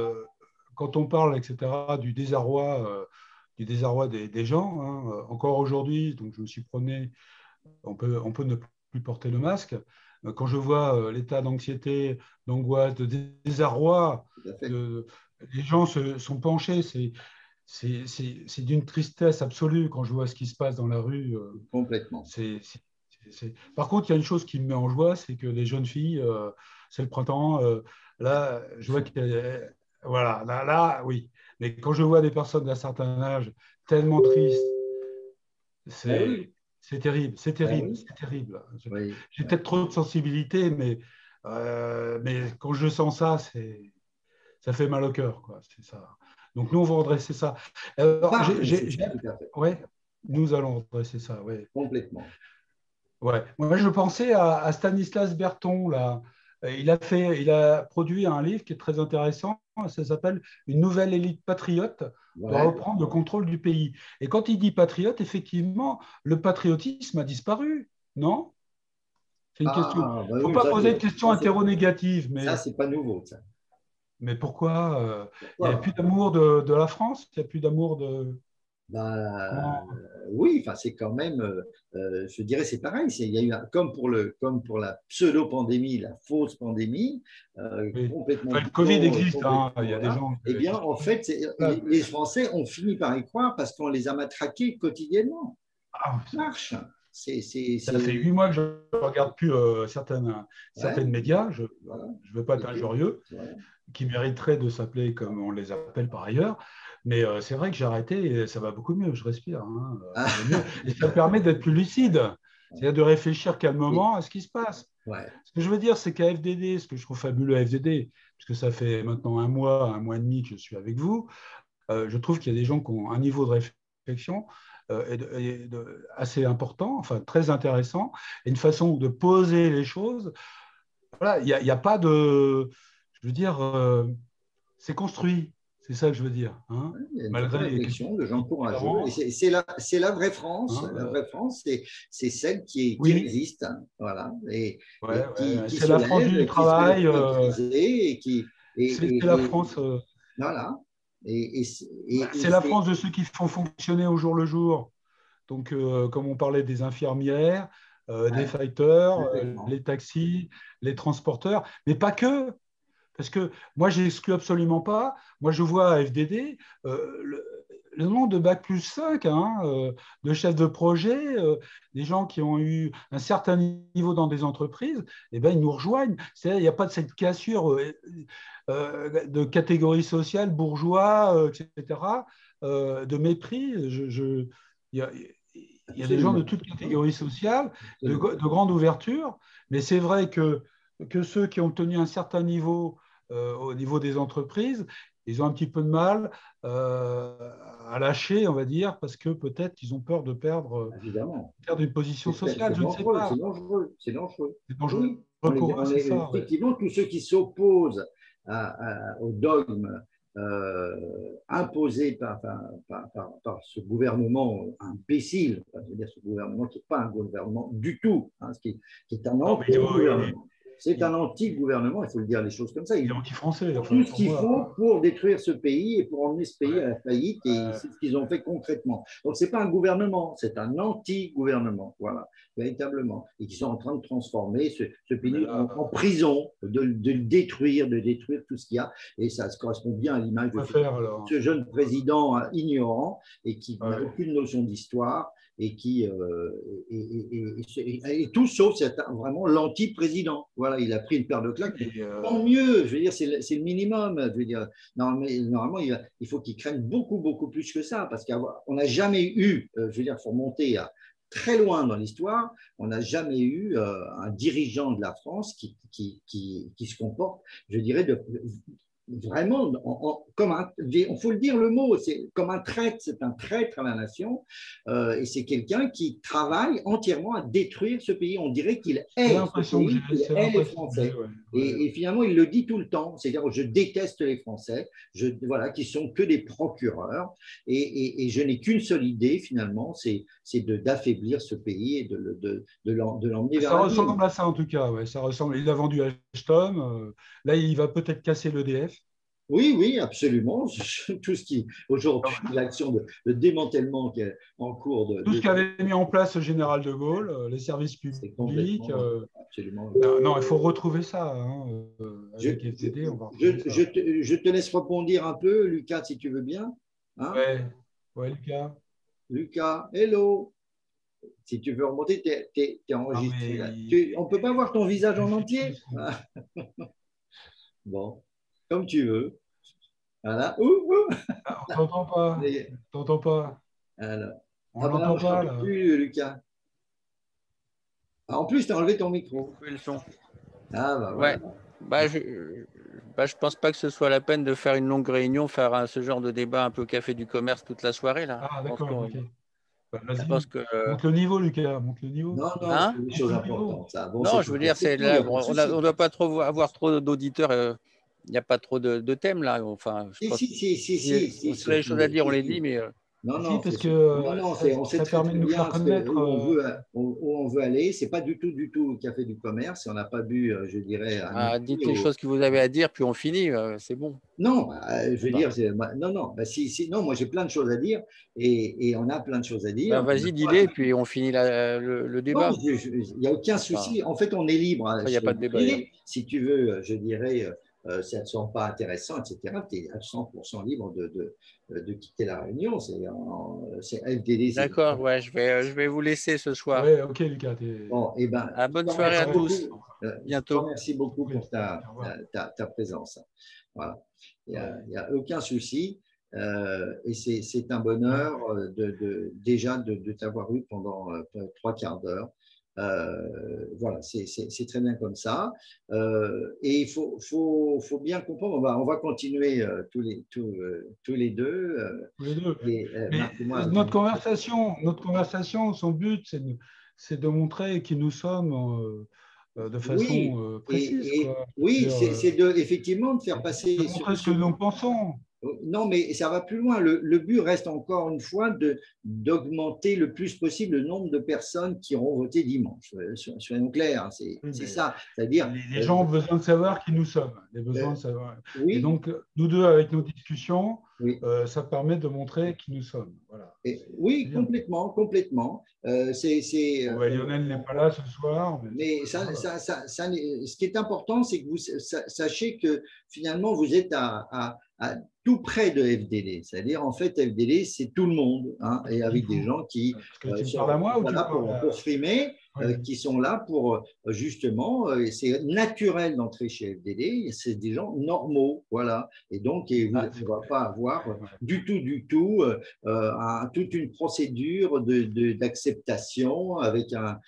quand on parle, etc., du désarroi des gens. Hein, encore aujourd'hui, donc je me suis promené. On peut ne plus porter le masque. Quand je vois l'état d'anxiété, d'angoisse, de désarroi, les gens se sont penchés. C'est d'une tristesse absolue quand je vois ce qui se passe dans la rue. Complètement. Par contre, il y a une chose qui me met en joie, c'est que les jeunes filles, c'est le printemps. Là, je vois que voilà, là, oui. Mais quand je vois des personnes d'un certain âge tellement tristes, c'est terrible, c'est terrible, c'est terrible. J'ai peut-être trop de sensibilité, mais quand je sens ça, ça fait mal au cœur, quoi. C'est ça. Donc nous, on va redresser ça. Alors, ouais, nous allons redresser ça, ouais. Complètement. Ouais. Moi, je pensais à Stanislas Berton, là. Il a produit un livre qui est très intéressant. Ça s'appelle Une nouvelle élite patriote doit reprendre le contrôle du pays. Et quand il dit patriote, effectivement, le patriotisme a disparu, non? C'est une question. Il ne faut pas poser de questions hétéronégatives. Mais ça, c'est pas nouveau, ça. Mais pourquoi il n'y a plus d'amour de la France? Il n'y a plus d'amour de. Oui, enfin, c'est quand même, je dirais, c'est pareil. Il y a eu comme pour la pseudo-pandémie, la fausse pandémie, complètement. Enfin, le Covid existe, il y a des gens. Eh bien, en fait, les Français ont fini par y croire parce qu'on les a matraqués quotidiennement. Ça marche. Ça fait 8 mois que je ne regarde plus certaines médias. Je ne veux pas être injurieux, qui mériteraient de s'appeler comme on les appelle par ailleurs. Mais c'est vrai que j'ai arrêté et ça va beaucoup mieux, je respire. Hein, et ça me permet d'être plus lucide, c'est-à-dire de réfléchir calmement à ce qui se passe. Ce que je veux dire, c'est qu'à FDD, ce que je trouve fabuleux à FDD, puisque ça fait maintenant 1 mois et demi que je suis avec vous, je trouve qu'il y a des gens qui ont un niveau de réflexion assez important, enfin très intéressant, et une façon de poser les choses. Voilà, il n'y a pas de... Je veux dire, c'est construit. C'est ça que je veux dire. Hein, il y a une réflexion de gens courageux. Et c'est la vraie France. La vraie France, c'est celle qui résiste. Hein, voilà. Et qui c'est la France du travail. C'est la France. Voilà. C'est la France de ceux qui font fonctionner au jour le jour. Donc, comme on parlait des infirmières, des fighters, les taxis, les transporteurs, mais pas que. Parce que moi, je n'exclus absolument pas. Moi, je vois à FDD le nombre de Bac+5, de chefs de projet, des gens qui ont eu un certain niveau dans des entreprises, eh ben, ils nous rejoignent. Il n'y a pas de cette cassure de catégorie sociale, bourgeois, etc., de mépris. Il y a des gens de toutes catégories sociales, de grande ouverture, mais c'est vrai que ceux qui ont tenu un certain niveau au niveau des entreprises, ils ont un petit peu de mal à lâcher, on va dire, parce que peut-être ils ont peur de perdre une position sociale. Je ne sais pas. C'est dangereux. C'est dangereux pour eux, c'est ça. Effectivement, tous ceux qui s'opposent au dogme imposé par ce gouvernement imbécile, je veux dire ce gouvernement qui n'est pas un gouvernement du tout, qui est un anti-gouvernement. C'est un anti-gouvernement, il faut le dire les choses comme ça. Il est anti-français. Font tout ce qu'il faut pour détruire ce pays et pour emmener ce pays à la faillite, et c'est ce qu'ils ont fait concrètement. Donc, ce n'est pas un gouvernement, c'est un anti-gouvernement, voilà, véritablement. Et qui sont en train de transformer ce pays en prison, de le détruire, tout ce qu'il y a. Et ça se correspond bien à l'image de ce jeune président ignorant et qui n'a aucune notion d'histoire et qui et tout sauf c'est vraiment l'anti-président. Voilà, il a pris une paire de claques. Tant mieux, je veux dire, c'est le minimum. Je veux dire, normalement, il faut qu'il craigne beaucoup, beaucoup plus que ça, parce qu'on n'a jamais eu, je veux dire, il faut remonter très loin dans l'histoire, on n'a jamais eu un dirigeant de la France qui se comporte, je dirais, vraiment, il faut le dire le mot, c'est comme un traître, c'est un traître à la nation, et c'est quelqu'un qui travaille entièrement à détruire ce pays. On dirait qu'il hait ce pays, qu'il hait les Français. Et finalement, il le dit tout le temps, c'est-à-dire je déteste les Français, voilà, qui sont que des procureurs, et je n'ai qu'une seule idée finalement, c'est d'affaiblir ce pays et de l'emmener vers la vie. Ça ressemble à ça en tout cas, ouais, ça ressemble. Il a vendu Alstom, là il va peut-être casser l'EDF. Oui, absolument. Tout ce qui, aujourd'hui, l'action de démantèlement qui est en cours. Tout ce qu'avait mis en place le général de Gaulle, les services publics. Absolument. Non, il faut retrouver ça. Avec FDD, je te laisse répondre un peu, Lucas, si tu veux bien. Hein, ouais, Lucas. Lucas, hello. Si tu veux remonter, tu es enregistré. On ne peut pas voir ton visage en entier. Bon, comme tu veux. Voilà. On ne t'entend pas. On t'entend pas. Alors. On n'entend pas, là. Plus, Lucas. En plus, tu as enlevé ton micro. Couper le son. Ah, bah ouais. Voilà. Je pense pas que ce soit la peine de faire une longue réunion, faire ce genre de débat un peu café du commerce toute la soirée, là. Ah, d'accord, ok. Je pense que, monte le niveau, Lucas, monte le niveau. Non, hein, c'est des choses importantes. Ça. Bon, non, je veux dire, on ne doit pas trop avoir trop d'auditeurs. Il n'y a pas trop de thèmes là. Enfin, je pense si, les choses à dire, on les dit, mais. Non, parce que on sait ça permet de nous faire connaître où on veut aller. C'est pas du tout le café du commerce. On n'a pas bu, je dirais. Dites les choses que vous avez à dire, puis on finit. C'est bon. Non, je veux dire, non. Non, moi j'ai plein de choses à dire et on a plein de choses à dire. Vas-y, dis-les, puis on finit le débat. Il n'y a aucun souci. En fait, on est libre. Il n'y a pas de débat. Si tu veux, je dirais. Si elles ne sont pas intéressantes, etc., tu es à 100% libre de quitter la réunion. C'est FDD. D'accord, ouais, je vais vous laisser ce soir. Ouais, ok, Lucas. Bon, bonne soirée à tous. Bientôt. Merci beaucoup pour ta présence. Voilà. Il n'y a aucun souci. Et c'est un bonheur déjà de t'avoir eu pendant 3/4 d'heure. Voilà, c'est très bien comme ça. Et il faut bien comprendre, on va continuer tous les deux. Notre conversation, son but, c'est de montrer qui nous sommes de façon précise. Oui, c'est effectivement de faire passer ce que nous pensons. Non, mais ça va plus loin. Le but reste encore une fois d'augmenter le plus possible le nombre de personnes qui auront voté dimanche. Soyons clairs, c'est ça. C'est-à-dire, les gens ont besoin de savoir qui nous sommes. De savoir. Oui. Et donc, nous deux, avec nos discussions, ça permet de montrer qui nous sommes. Voilà. Oui, complètement. Lionel n'est pas là ce soir. Mais ce qui est important, c'est que vous sachiez que finalement, vous êtes à tout près de FDD. C'est-à-dire, en fait, FDD, c'est tout le monde, hein, et avec des gens qui sont là pour frimer, qui sont là pour justement, c'est naturel d'entrer chez FDD, c'est des gens normaux, voilà. Et donc, on ne va pas avoir du tout toute une procédure d'acceptation avec un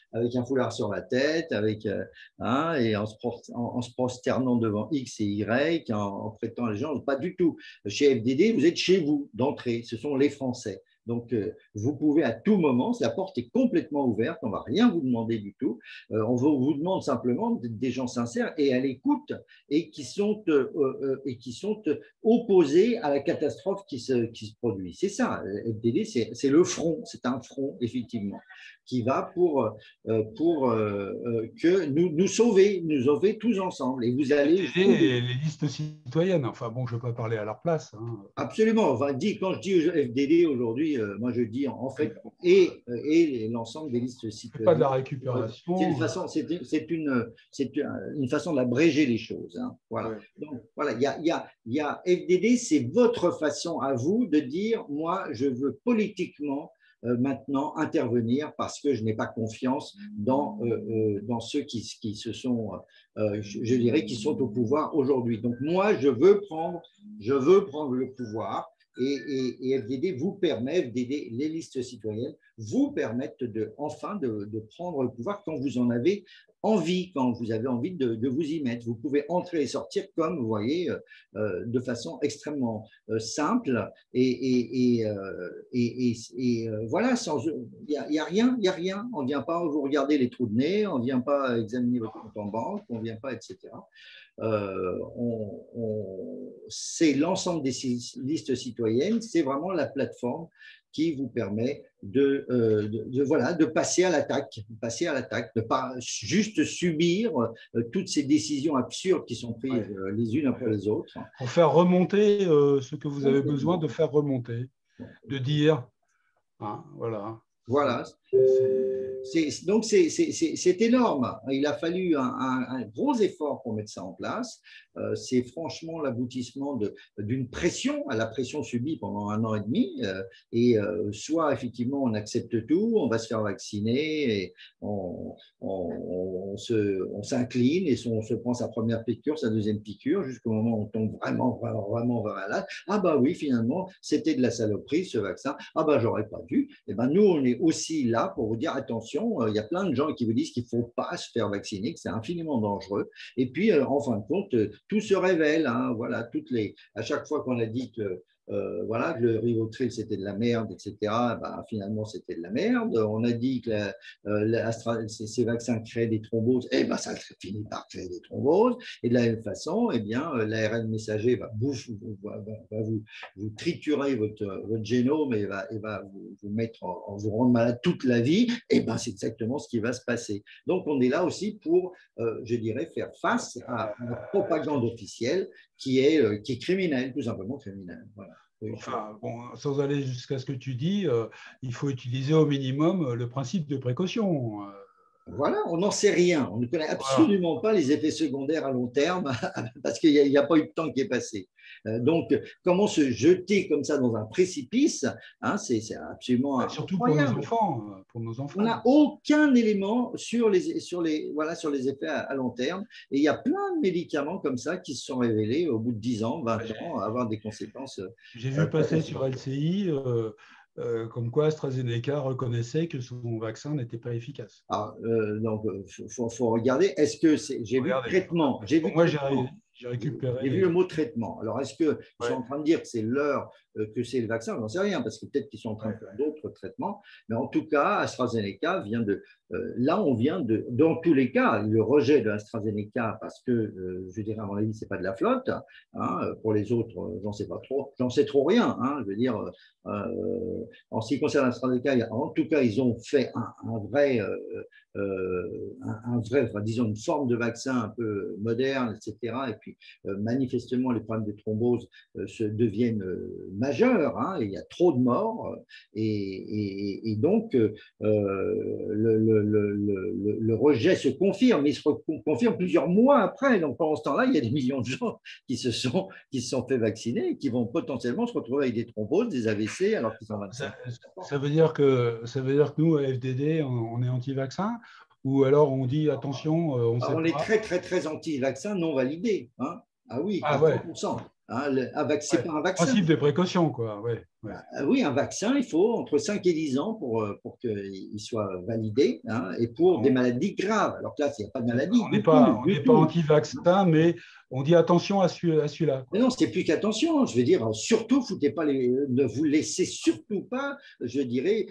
foulard sur la tête, et en se prosternant devant X et Y, en prêtant les gens, pas du tout. Chez FDD, vous êtes chez vous d'entrée, ce sont les Français. Donc, vous pouvez à tout moment, la porte est complètement ouverte, on ne va rien vous demander du tout. On vous demande simplement des gens sincères et à l'écoute et qui sont opposés à la catastrophe qui se produit. C'est ça, FDD, c'est le front, c'est un front, effectivement, qui va pour que nous sauver tous ensemble. Et vous allez... Les listes citoyennes, enfin bon, je ne vais pas parler à leur place. Hein. Absolument. Enfin, quand je dis FDD aujourd'hui, moi je dis en fait et l'ensemble des listes citoyennes. C'est pas de la récupération. C'est une façon d'abréger les choses. Hein. Voilà. Ouais. Donc voilà, il y a FDD, c'est votre façon à vous de dire, moi je veux politiquement maintenant intervenir parce que je n'ai pas confiance dans ceux qui se sont, je dirais, qui sont au pouvoir aujourd'hui. Donc moi, je veux prendre le pouvoir et FDD vous permet, FDD, les listes citoyennes, vous permettent enfin de prendre le pouvoir quand vous en avez envie, quand vous avez envie de vous y mettre. Vous pouvez entrer et sortir comme vous voyez, de façon extrêmement simple et voilà, il n'y a rien. On ne vient pas vous regarder les trous de nez, on ne vient pas examiner votre compte en banque, on ne vient pas, etc. C'est l'ensemble des listes citoyennes, c'est vraiment la plateforme qui vous permet de passer à l'attaque, de pas juste subir toutes ces décisions absurdes qui sont prises les unes après les autres. Pour faire remonter ce que vous avez besoin de faire remonter, de dire, hein, voilà. Voilà. Donc, c'est énorme. Il a fallu un gros effort pour mettre ça en place. C'est franchement l'aboutissement d'une pression, à la pression subie pendant 1 an et demi. Soit, effectivement, on accepte tout, on va se faire vacciner, et on s'incline et on se prend sa première piqûre, sa deuxième piqûre, jusqu'au moment où on tombe vraiment malade. Ah bah oui, finalement, c'était de la saloperie, ce vaccin. Ah bah, j'aurais pas dû. Et ben, nous, on est aussi là pour vous dire, attention, il y a plein de gens qui vous disent qu'il ne faut pas se faire vacciner, que c'est infiniment dangereux. Et puis, en fin de compte, tout se révèle. Hein, voilà, à chaque fois qu'on a dit que que le Rivotril c'était de la merde, etc. Ben, finalement, c'était de la merde. On a dit que ces vaccins créent des thromboses, et ben, ça finit par créer des thromboses. Et de la même façon, eh bien, l'ARN messager va vous triturer votre génome et va vous mettre vous rendre malade toute la vie. Et ben, c'est exactement ce qui va se passer. Donc, on est là aussi pour, je dirais, faire face à la propagande officielle qui est criminelle, tout simplement criminelle. Voilà. Enfin, bon, sans aller jusqu'à ce que tu dis, il faut utiliser au minimum le principe de précaution. Voilà, on n'en sait rien. On ne connaît absolument pas les effets secondaires à long terme parce qu'il n'y a pas eu de temps qui est passé. Donc, comment se jeter comme ça dans un précipice, hein, c'est absolument surtout incroyable. Pour nos enfants. On n'a aucun élément sur les effets à long terme. Et il y a plein de médicaments comme ça qui se sont révélés au bout de 10 ans, 20 ans, avoir des conséquences. J'ai vu passer sur LCI comme quoi AstraZeneca reconnaissait que son vaccin n'était pas efficace. Donc, faut regarder. Est-ce que j'ai vu traitement? Moi, j'ai récupéré. J'ai vu le mot traitement. Alors, est-ce qu'ils sont en train de dire que c'est l'heure, que c'est le vaccin? Je n'en sais rien, parce que peut-être qu'ils sont en train de faire d'autres traitements. Mais en tout cas, AstraZeneca vient de. Là, on vient de. Dans tous les cas, le rejet de AstraZeneca, parce que, je dirais, à mon avis, ce n'est pas de la flotte. Hein, pour les autres, j'en sais pas trop. J'en sais trop rien. Hein, je veux dire, en ce qui concerne AstraZeneca, en tout cas, ils ont fait un vrai, disons, une forme de vaccin un peu moderne, etc. Et puis, manifestement, les problèmes de thrombose deviennent majeurs. Hein, et il y a trop de morts. Et donc, le rejet se confirme, mais il se confirme plusieurs mois après. Donc, pendant ce temps-là, il y a des millions de gens qui se sont fait vacciner et qui vont potentiellement se retrouver avec des thromboses, des AVC, alors qu'ils sont 25 ans. Ça veut dire que nous, à FDD, on est anti-vaccin, ou alors on dit attention, on est très, très, très anti-vaccin non validé. Hein. Ah oui, 100%. Hein, c'est pas un vaccin. Principe de précaution, quoi. Ouais. Ouais. Oui, un vaccin, il faut entre 5 et 10 ans pour qu'il soit validé, hein, et pour des maladies graves. Alors que là, il n'y a pas de maladie On n'est du tout, pas, du tout. anti-vaccin, mais on dit attention à celui-là. Mais non, c'est plus qu'attention. Je veux dire, surtout, foutez pas ne vous laissez surtout pas, je dirais,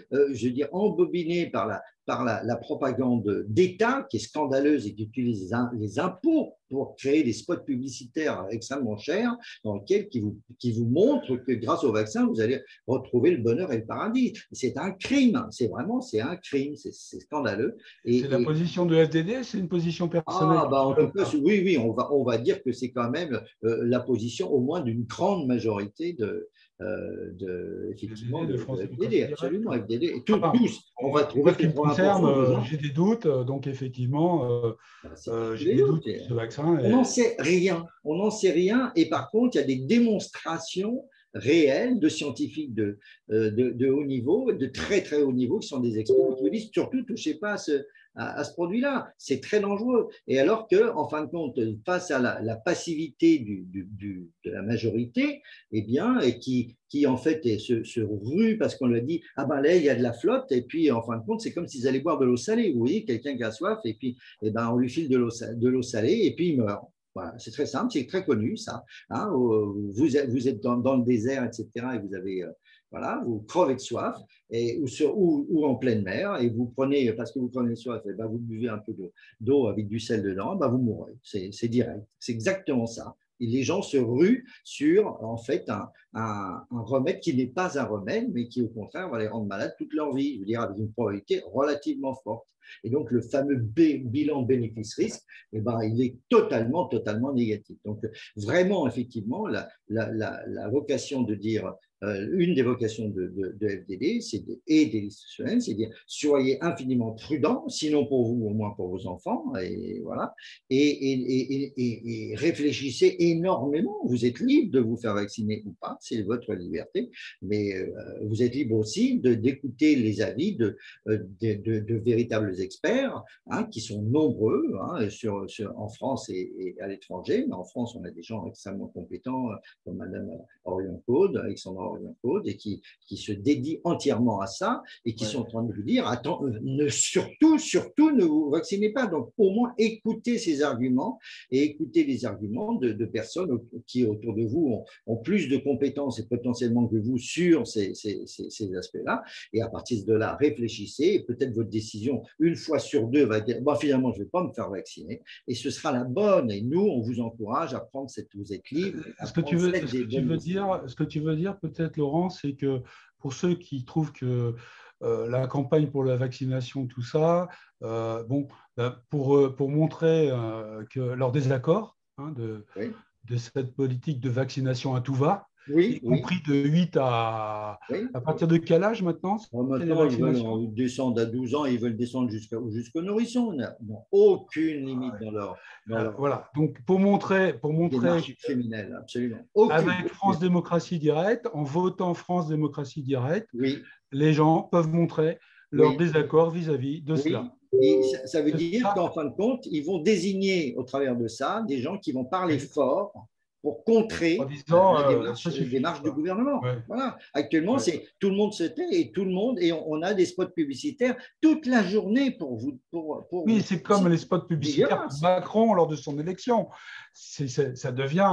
embobiner par la propagande d'État qui est scandaleuse et qui utilise les impôts pour créer des spots publicitaires extrêmement chers dans lesquels qui vous montrent que grâce au vaccin, vous allez retrouver le bonheur et le paradis. C'est un crime. C'est un crime. C'est scandaleux. C'est la position de FDD, c'est une position personnelle. En tout cas, oui, oui, on va dire que c'est quand même la position au moins d'une grande majorité effectivement, de de France FDD, Démocratie absolument, Directe. FDD. Et Enfin, tous, on va trouver ce qui me 80% de concerne, gens. j'ai des doutes, donc effectivement, C'est tous j'ai les des autres. doutes sur ce vaccin. On n'en sait rien. On n'en sait rien. Et par contre, il y a des démonstrations réelles de scientifiques de haut niveau, de très très haut niveau, qui sont des experts, qui vous disent surtout ne touchez pas à ce produit-là. C'est très dangereux. Et alors qu'en fin de compte, face à la passivité de la majorité, eh bien, et qui en fait se rue parce qu'on lui a dit ah ben là il y a de la flotte, et puis en fin de compte c'est comme s'ils allaient boire de l'eau salée. Vous voyez, quelqu'un qui a soif et puis eh ben, on lui file de l'eau salée et puis il meurt. Voilà, c'est très simple, c'est très connu ça. Hein, vous êtes dans le désert, etc. Et vous avez voilà, vous crevez de soif, ou en pleine mer, et vous prenez, parce que vous prenez soif, et ben vous buvez un peu d'eau avec du sel dedans, ben vous mourrez. C'est direct. C'est exactement ça. Et les gens se ruent sur, en fait, un remède qui n'est pas un remède, mais qui, au contraire, va les rendre malades toute leur vie. Je veux dire, avec une probabilité relativement forte. Et donc, le fameux bilan bénéfice-risque, eh ben, il est totalement, totalement négatif. Donc, vraiment, effectivement, la vocation de dire, une des vocations de FDD et des listes citoyennes, c'est de dire soyez infiniment prudents, sinon pour vous, au moins pour vos enfants, et voilà, et réfléchissez énormément. Vous êtes libre de vous faire vacciner ou pas, c'est votre liberté, mais vous êtes libre aussi d'écouter les avis de véritables experts, hein, qui sont nombreux, hein, en France et à l'étranger. Mais en France, on a des gens extrêmement compétents, comme Madame Orion-Claude, Alexandra Orion-Claude, et qui se dédient entièrement à ça, et qui sont en train de vous dire, attends, surtout, ne vous vaccinez pas. Donc, au moins, écoutez ces arguments, et écoutez les arguments de personnes qui, autour de vous, ont plus de compétences et potentiellement que vous sur ces aspects-là. Et à partir de là, réfléchissez, et peut-être votre décision, une fois sur deux, va dire, bon, finalement, je ne vais pas me faire vacciner, et ce sera la bonne. Et nous, on vous encourage à prendre vous êtes libre. Ce que tu veux dire, peut-être, Laurent, c'est que pour ceux qui trouvent que la campagne pour la vaccination, tout ça, pour montrer que leur désaccord, hein, de cette politique de vaccination à tout va, y compris de 8 à… À partir de quel âge maintenant? Maintenant, ils veulent descendre à 12 ans, ils veulent descendre jusqu'au nourrisson. Ils n'ont aucune limite dans leur… Voilà, donc pour montrer démarche criminelle, absolument. Aucune. Avec France Démocratie Directe, en votant France Démocratie Directe, les gens peuvent montrer leur désaccord vis-à-vis de cela. Et ça veut dire qu'en fin de compte, ils vont désigner au travers de ça des gens qui vont parler fort pour contrer la démarche du gouvernement. Voilà. Actuellement, tout le monde se tait et on a des spots publicitaires toute la journée pour vous. Oui, c'est comme les spots publicitaires pour Macron lors de son élection. Ça devient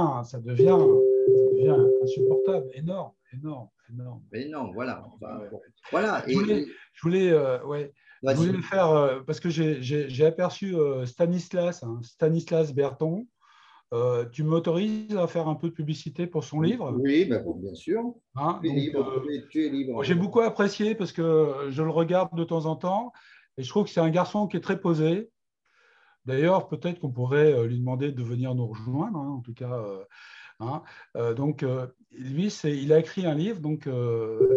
insupportable, énorme. Mais non, voilà. Voilà. Je voulais le faire parce que j'ai aperçu Stanislas Berton. Tu m'autorises à faire un peu de publicité pour son livre? Oui, bien sûr. Hein, tu es libre. J'ai beaucoup apprécié parce que je le regarde de temps en temps et je trouve que c'est un garçon qui est très posé. D'ailleurs, peut-être qu'on pourrait lui demander de venir nous rejoindre, hein, en tout cas. Lui, il a écrit un livre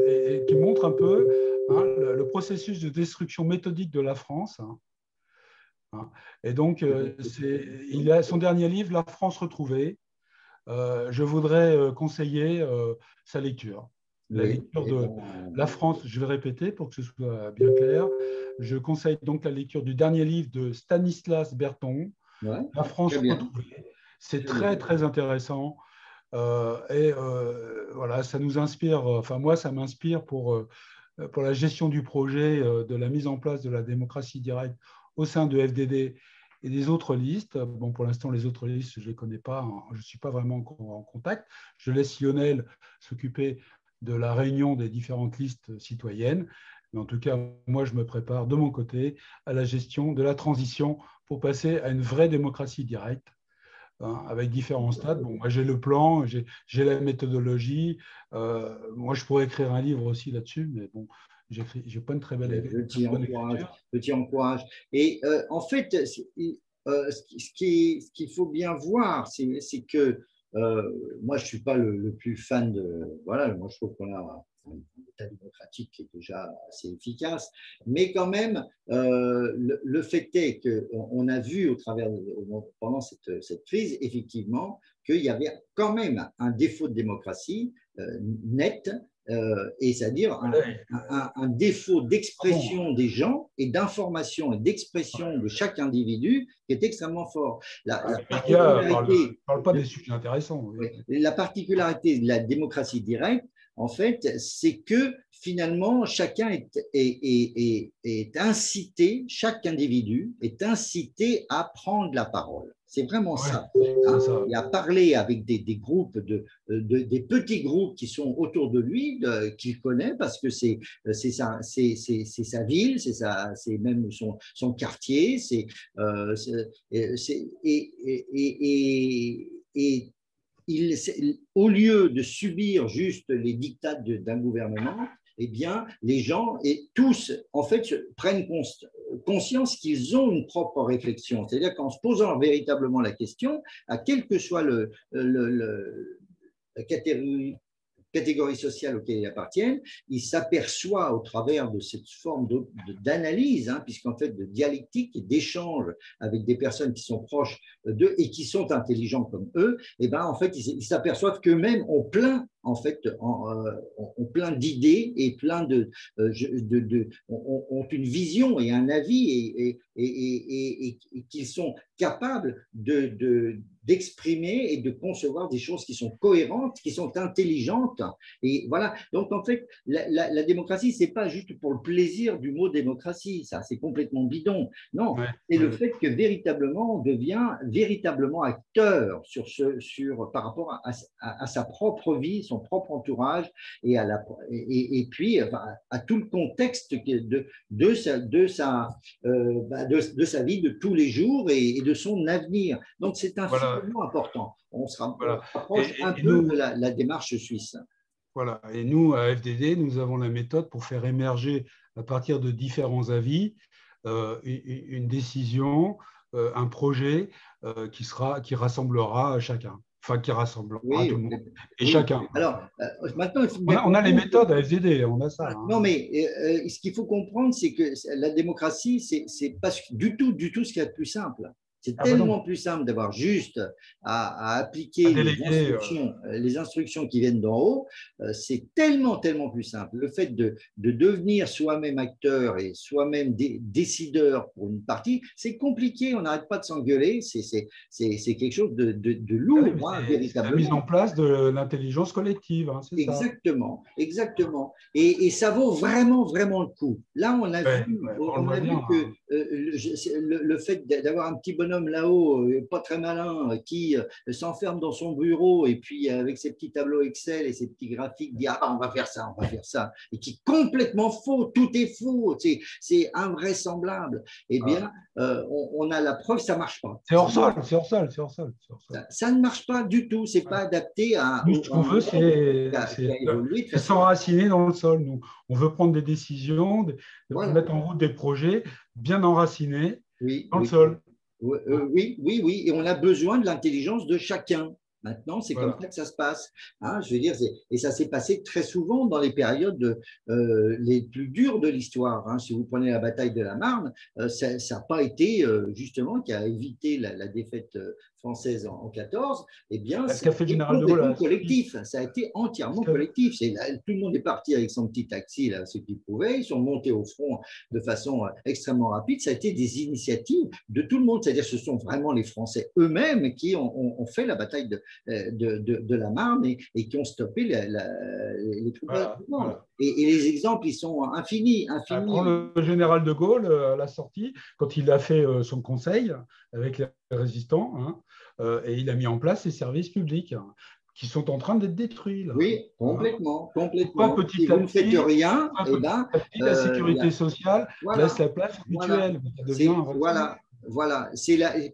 et qui montre un peu le processus de destruction méthodique de la France. Et donc, il a son dernier livre, La France retrouvée. Je voudrais conseiller sa lecture. La lecture de La France, je vais répéter pour que ce soit bien clair. Je conseille donc la lecture du dernier livre de Stanislas Berton, La France retrouvée. C'est très, très intéressant. Voilà, ça nous inspire, enfin moi, ça m'inspire pour la gestion du projet de la mise en place de la démocratie directe au sein de FDD et des autres listes. Bon, pour l'instant, les autres listes, je ne les connais pas, hein, je ne suis pas vraiment en contact. Je laisse Lionel s'occuper de la réunion des différentes listes citoyennes. Mais en tout cas, moi, je me prépare de mon côté à la gestion de la transition pour passer à une vraie démocratie directe, hein, avec différents stades. Bon, moi, j'ai le plan, j'ai la méthodologie. Moi, je pourrais écrire un livre aussi là-dessus, mais bon, j'ai pas une très belle, Je très t'y bonne encourage, écriture. je t'y encourage. Et en fait, ce qu'il faut bien voir, c'est que moi, je ne suis pas le plus fan de. Voilà, moi, je trouve qu'on a un État démocratique qui est déjà assez efficace, mais quand même, le fait est qu'on a vu pendant cette crise, effectivement, qu'il y avait quand même un défaut de démocratie net, et c'est-à-dire Voilà, un défaut pardon. d'expression des gens et d'information et d'expression de chaque individu qui est extrêmement fort. La Les médias ne particularité, parlent pas des sujets intéressants. Oui. la particularité de la démocratie directe, en fait, c'est que finalement, chacun est incité, chaque individu est incité à prendre la parole. C'est vraiment Ouais, ça. c'est Hein, ça. et à parler avec des groupes, des petits groupes qui sont autour de lui, qu'il connaît, parce que c'est sa ville, c'est même son quartier, et au lieu de subir juste les dictats d'un gouvernement, eh bien, les gens et tous, en fait, prennent conscience qu'ils ont une propre réflexion. C'est-à-dire qu'en se posant véritablement la question, à quel que soit la catégorie sociale auxquelles ils appartiennent, ils s'aperçoivent au travers de cette forme d'analyse, hein, puisqu'en fait de dialectique et d'échange avec des personnes qui sont proches d'eux et qui sont intelligents comme eux, et ben en fait ils s'aperçoivent qu'eux-mêmes ont plein en fait ont plein d'idées et plein ont une vision et un avis et qu'ils sont capables d'exprimer et de concevoir des choses qui sont cohérentes, qui sont intelligentes. Et voilà. Donc, en fait, la démocratie, ce n'est pas juste pour le plaisir du mot démocratie. Ça, c'est complètement bidon. Non, Ouais, c'est le ouais. fait que véritablement, on devient véritablement acteur par rapport à sa propre vie, son propre entourage et puis enfin, à tout le contexte de sa vie de tous les jours et de son avenir. Donc, c'est Voilà, infiniment important. On se voilà. rapproche un Et peu de nous, la démarche suisse. voilà. Et nous, à FDD, nous avons la méthode pour faire émerger, à partir de différents avis, une décision, un projet qui rassemblera chacun, enfin qui rassemblera tout Oui, le monde et oui. chacun. Alors, maintenant, il faut On bien a, on a les comprendre méthodes à FDD, on a ça, hein. non, mais ce qu'il faut comprendre, c'est que la démocratie, c'est pas du tout ce qu'il y a de plus simple. C'est Ah ben non, tellement plus simple d'avoir juste à à appliquer déléguer. les instructions qui viennent d'en haut. C'est tellement plus simple. Le fait de devenir soi-même acteur et soi-même décideur pour une partie, c'est compliqué. On n'arrête pas de s'engueuler. C'est quelque chose de Ah oui, mais lourd, hein, c'est la mise en véritablement. place de l'intelligence collective, hein, c'est ça. Exactement, exactement. Et ça vaut vraiment le coup. Là, Ouais, ouais, on le on voit a bien, vu que hein. le fait d'avoir un petit bonhomme là-haut, pas très malin, qui s'enferme dans son bureau et puis avec ses petits tableaux Excel et ses petits graphiques, dit ah, on va faire ça, et qui est complètement faux, tout est faux, c'est invraisemblable. Eh Voilà. bien, on a la preuve, ça marche pas. C'est hors sol, c'est hors sol, c'est hors sol, c'est hors sol. Ça ne marche pas du tout. C'est pas Voilà. adapté Nous, ce à qu'on un veut, monde qui a évolué de c'est façon. s'enraciner dans le sol. Nous, on veut prendre des décisions, Voilà. mettre en route des projets bien enracinés Oui, dans le oui. sol. Hein. Oui. Et on a besoin de l'intelligence de chacun. Maintenant, c'est comme Voilà. ça que ça se passe. Hein, je veux dire, et ça s'est passé très souvent dans les périodes les plus dures de l'histoire. Hein. Si vous prenez la bataille de la Marne, ça n'a pas été justement qui a évité la défaite française en 14, eh bien, Ce qu'a fait le c'était général de Gaulle à complètement la sortie. collectif. Ça a été entièrement collectif. Tout le monde est parti avec son petit taxi, là, ceux qui pouvaient. Ils sont montés au front de façon extrêmement rapide. Ça a été des initiatives de tout le monde. C'est-à-dire que ce sont vraiment les Français eux-mêmes qui ont fait la bataille de la Marne et qui ont stoppé les troupes allemandes. Voilà. Et les exemples, ils sont infinis. Prends le général de Gaulle à la sortie, quand il a fait son conseil avec les résistants, hein, et il a mis en place les services publics, hein, qui sont en train d'être détruits. Là, oui, complètement, complètement. Pourquoi Si vous ne faites rien, eh ben, la sécurité sociale laisse la place aux mutuelles. Voilà.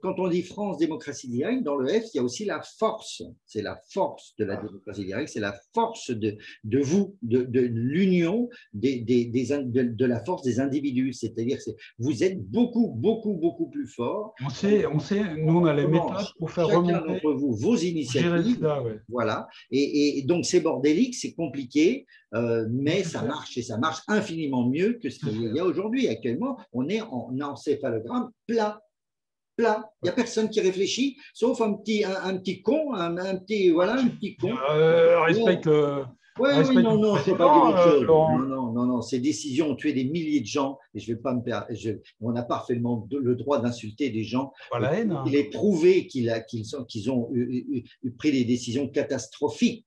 Quand on dit France démocratie directe, dans le F, il y a aussi la force. C'est la force de la démocratie directe, c'est la force de vous, de l'union de la force des individus. C'est-à-dire que vous êtes beaucoup plus fort. On sait, nous, on a les méthodes pour faire chacun remonter. d'entre vous, vos initiatives. Ça, Voilà. Et donc, c'est bordélique, c'est compliqué, mais ça marche et ça marche infiniment mieux que ce qu'il y a aujourd'hui. Actuellement, on est en encéphalogramme plat. Il n'y a personne qui réfléchit, sauf un petit con, un petit con. Respecte le. Oui, non, il ne faut pas dire autre chose. Non, ces décisions ont tué des milliers de gens et je vais pas me perdre. On a parfaitement le droit d'insulter des gens. La haine. Il est prouvé qu'ils ont pris des décisions catastrophiques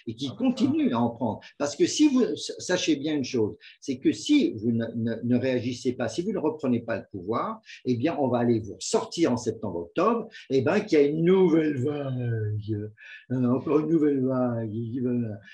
et qu'ils continuent à en prendre. Parce que si vous sachez bien une chose, c'est que si vous ne réagissez pas, si vous ne reprenez pas le pouvoir, eh bien, on va aller vous sortir en septembre-octobre, eh bien, qu'il y a une nouvelle vague, encore une nouvelle vague.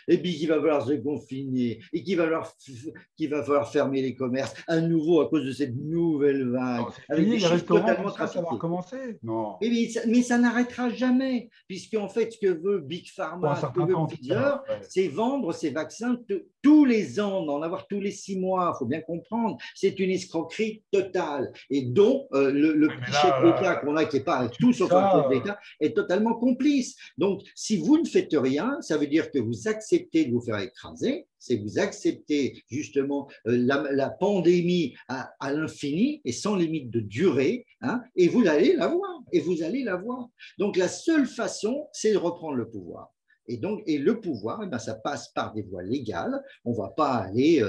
Et puis qu'il va falloir se confiner et qu'il va falloir fermer les commerces à nouveau à cause de cette nouvelle vague. Avec des chiffres totalement trafiqués. Ça va recommencer. Non. Mais ça n'arrêtera jamais, puisqu'en fait, ce que veut Big Pharma, ce que veut Pfizer, c'est vendre ces vaccins tous les ans, d'en avoir tous les 6 mois. Il faut bien comprendre. C'est une escroquerie totale. Et dont le petit chef d'État qu'on a, qui n'est pas tout sauf un chef d'État, est totalement complice. Donc, si vous ne faites rien, ça veut dire que vous acceptez de vous faire écraser, c'est vous acceptez justement la pandémie à l'infini et sans limite de durée, hein, et vous allez la voir. Donc la seule façon, c'est de reprendre le pouvoir. Et le pouvoir, eh ben, ça passe par des voies légales. On ne va pas aller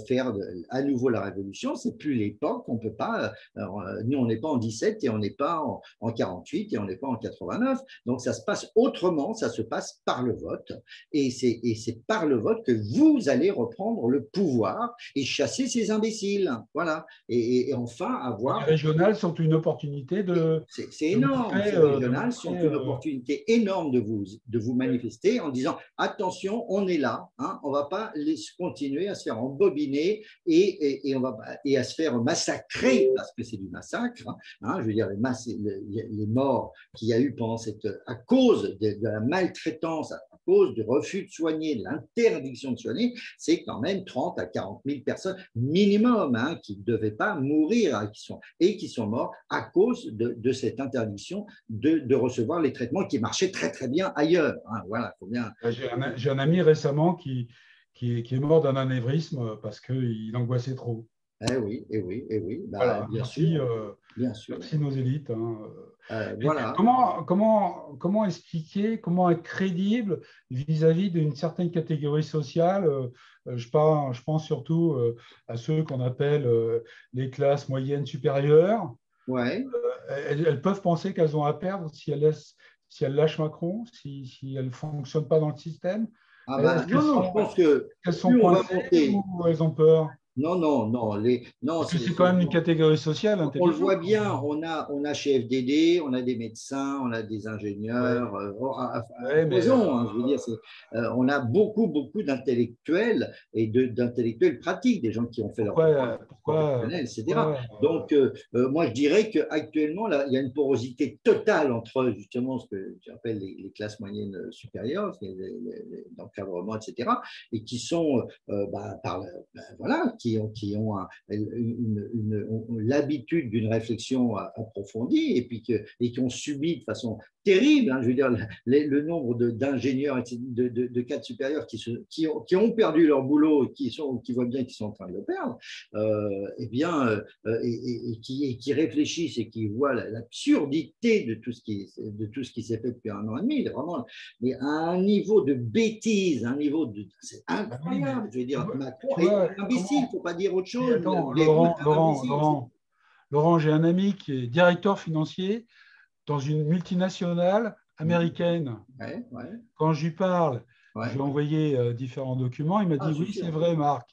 faire à nouveau la révolution. C'est plus l'époque. On peut pas. Nous, on n'est pas en 17 et on n'est pas en 48 et on n'est pas en 89. Donc, ça se passe autrement. Ça se passe par le vote. Et c'est par le vote que vous allez reprendre le pouvoir et chasser ces imbéciles. Voilà. Et enfin avoir. Les régionales sont une opportunité de. C'est énorme. Les régionales sont une opportunité énorme de vous manifester en disant attention, on est là, hein, on ne va pas continuer à se faire embobiner et à se faire massacrer, parce que c'est du massacre, hein, je veux dire, les morts qu'il y a eu à cause de la maltraitance, à cause du refus de soigner, de l'interdiction de soigner, c'est quand même 30 à 40 000 personnes minimum, hein, qui ne devaient pas mourir, hein, qui sont morts à cause de cette interdiction de recevoir les traitements qui marchaient très très bien ailleurs, hein, voilà. Bien. J'ai un ami récemment qui est mort d'un anévrisme parce qu'il angoissait trop. Eh oui. Bah, voilà, bien sûr. Merci nos élites. Hein. Voilà. Comment expliquer, comment être crédible vis-à-vis d'une certaine catégorie sociale? Je pense surtout à ceux qu'on appelle les classes moyennes supérieures. Ouais. Elles peuvent penser qu'elles ont à perdre si elles lâchent Macron, si elles ne fonctionnent pas dans le système. Je pense qu'elles sont coincées ou elles ont peur? Non. Parce que c'est quand même une catégorie sociale intelligente. On le voit bien, on a chez FDD, on a des médecins, on a des ingénieurs, je veux dire, on a beaucoup d'intellectuels et d'intellectuels pratiques, des gens qui ont fait leur professionnel, etc. Donc, moi, je dirais qu'actuellement, il y a une porosité totale entre justement ce que j'appelle les classes moyennes supérieures, l'encadrement, etc., et qui sont, l'habitude d'une réflexion approfondie et qui ont subi de façon terrible, je veux dire, le nombre d'ingénieurs, de cadres supérieurs qui ont perdu leur boulot et qui voient bien qu'ils sont en train de le perdre, et qui réfléchissent et qui voient l'absurdité de tout ce qui s'est fait depuis 1 an et demi, vraiment, mais à un niveau de bêtise, c'est incroyable. Je veux dire, Macron est imbécile, il ne faut pas dire autre chose. Attends, Laurent, j'ai un ami qui est directeur financier dans une multinationale américaine. Ouais. Quand je lui parle, je lui ai envoyé différents documents, il m'a dit oui, c'est vrai, Marc.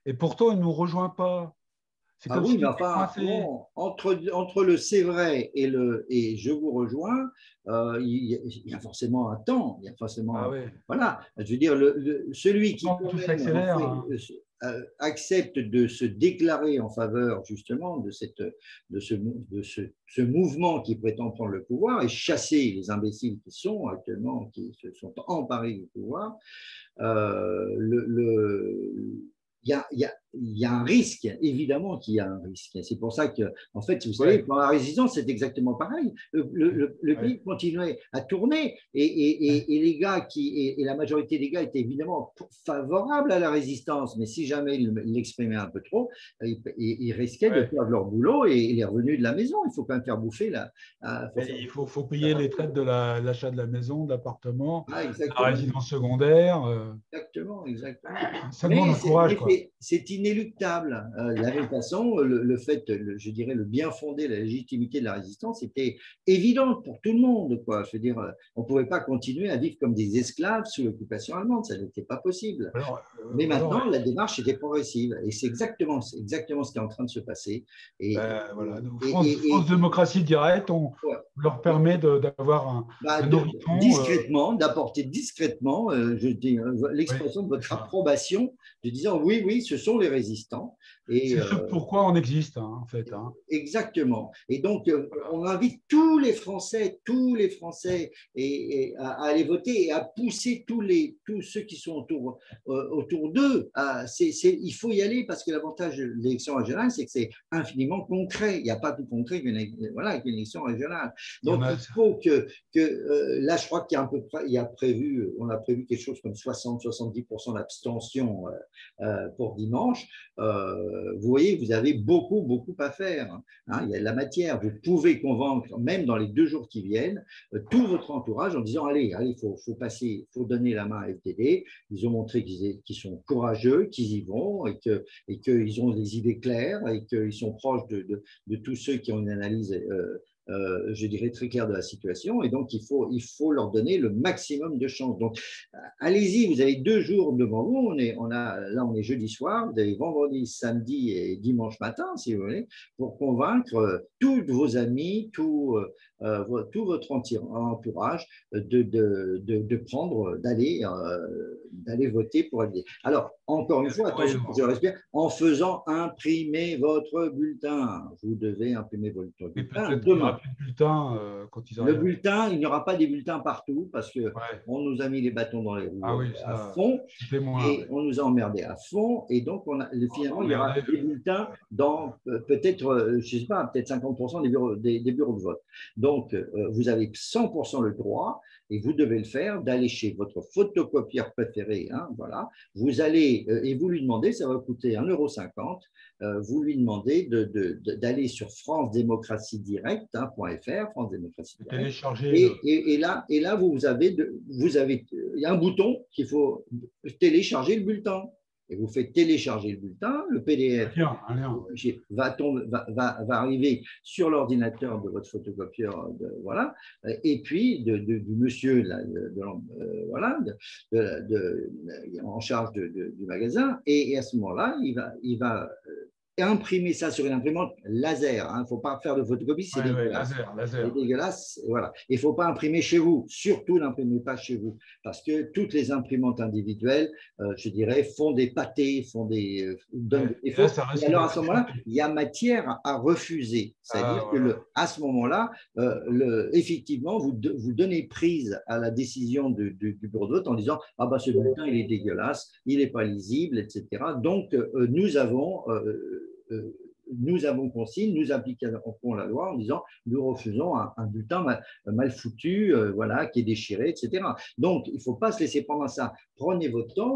Et pourtant, il ne nous rejoint pas. C'est comme oui, mais enfin, entre le c'est vrai et je vous rejoins, il y a forcément un temps. Il y a forcément, voilà. Je veux dire, celui qui accepte de se déclarer en faveur justement de ce mouvement qui prétend prendre le pouvoir et chasser les imbéciles qui sont actuellement, qui se sont emparés du pouvoir, il y a un risque, évidemment qu'il y a un risque. C'est pour ça que, en fait, vous savez, dans la résistance, c'est exactement pareil. Le pays continuait à tourner et les gars et la majorité des gars étaient évidemment favorables à la résistance, mais si jamais ils l'exprimaient un peu trop, ils risquaient de perdre leur boulot et les revenus de la maison. Il faut quand même faire bouffer il faut payer les traites de l'achat de la maison, de l'appartement, la résidence secondaire. Exactement. Ça demande un courage, quoi. C'est inéluctable. De la même façon, je dirais, le bien fondé, la légitimité de la résistance était évidente pour tout le monde, quoi. Je veux dire, on ne pouvait pas continuer à vivre comme des esclaves sous l'occupation allemande, ça n'était pas possible. Mais maintenant, la démarche était progressive et c'est exactement ce qui est en train de se passer. France Démocratie Directe, on leur permet d'avoir un horizon. D'apporter discrètement, je dis, l'expression de votre approbation, de disant oui, ce sont les résistants. C'est pourquoi on existe, en fait. Exactement. Et donc, on invite tous les Français à aller voter et à pousser tous ceux qui sont autour d'eux. Il faut y aller parce que l'avantage de l'élection régionale, c'est que c'est infiniment concret. Il n'y a pas plus concret qu'une élection régionale. Donc, il faut là, je crois qu'il y a on a prévu quelque chose comme 60-70% d'abstention pour dimanche. Vous voyez, vous avez beaucoup à faire. Il y a de la matière. Vous pouvez convaincre, même dans les 2 jours qui viennent, tout votre entourage en disant allez, il faut donner la main à FDD. Ils ont montré qu'ils sont courageux, qu'ils y vont et qu'ils ont des idées claires et qu'ils sont proches de tous ceux qui ont une analyse je dirais, très clair de la situation. Et donc, il faut leur donner le maximum de chances. Donc, allez-y, vous avez 2 jours devant vous. Là, on est jeudi soir. Vous avez vendredi, samedi et dimanche matin, si vous voulez, pour convaincre tous vos amis, tout votre entourage d'aller voter pour FDD. Alors, encore une fois, attention, je respire, en faisant imprimer votre bulletin. Vous devez imprimer votre bulletin demain. Le bulletin, il n'y aura pas des bulletins partout parce qu'on nous a mis les bâtons dans les roues à fond et on nous a emmerdés à fond. Et donc, finalement, il y aura des bulletins dans peut-être, je ne sais pas, peut-être 50% des bureaux de vote. Donc, vous avez 100% le droit et vous devez le faire d'aller chez votre photocopieur préféré. Voilà. Vous allez et vous lui demandez, ça va coûter 1,50 €. Vous lui demandez d'aller sur France Démocratie Direct, France Démocratie Direct. Et là, il y a un bouton qu'il faut télécharger le bulletin. Et vous faites télécharger le bulletin, le PDF va arriver sur l'ordinateur de votre photocopieur, voilà, et puis du monsieur en charge du magasin, et à ce moment-là, il va imprimer ça sur une imprimante laser. Il ne faut pas faire de photocopie, c'est dégueulasse. Laser. C'est dégueulasse, voilà. Il ne faut pas imprimer chez vous. Surtout, n'imprimez pas chez vous. Parce que toutes les imprimantes individuelles, je dirais, font des pâtés, donnent des défauts. Et alors, à ce moment-là, il y a matière à refuser. C'est-à-dire qu'à ce moment-là, effectivement, vous donnez prise à la décision du bureau de vote en disant « Ah, ce bulletin, il est dégueulasse, il n'est pas lisible, etc. » Donc, nous avons consigne, nous appliquons la loi en disant nous refusons un bulletin mal foutu, voilà, qui est déchiré, etc. Donc, il ne faut pas se laisser prendre à ça. Prenez votre temps,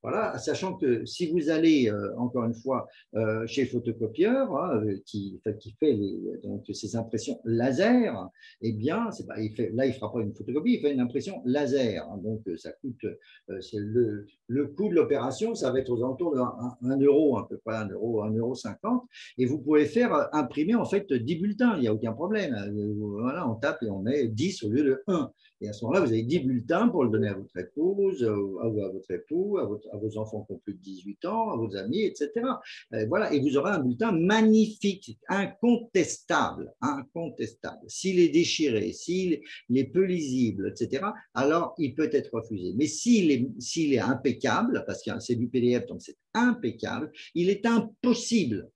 voilà, sachant que si vous allez, encore une fois, chez le photocopieur, qui fait donc, ces impressions laser, eh bien, là, il ne fera pas une photocopie, il fait une impression laser. Donc, ça coûte, le coût de l'opération, ça va être aux alentours de 1 euro, à peu près 1,50 €. Et vous pouvez faire imprimer en fait 10 bulletins, il n'y a aucun problème. Voilà, on tape et on met 10 au lieu de 1. Et à ce moment-là, vous avez 10 bulletins pour le donner à votre épouse, à votre époux, à vos enfants qui ont plus de 18 ans, à vos amis, etc. Voilà, et vous aurez un bulletin magnifique, incontestable, incontestable. S'il est déchiré, s'il est peu lisible, etc., alors il peut être refusé. Mais s'il est impeccable, parce que c'est du PDF, donc c'est impeccable, il est impossible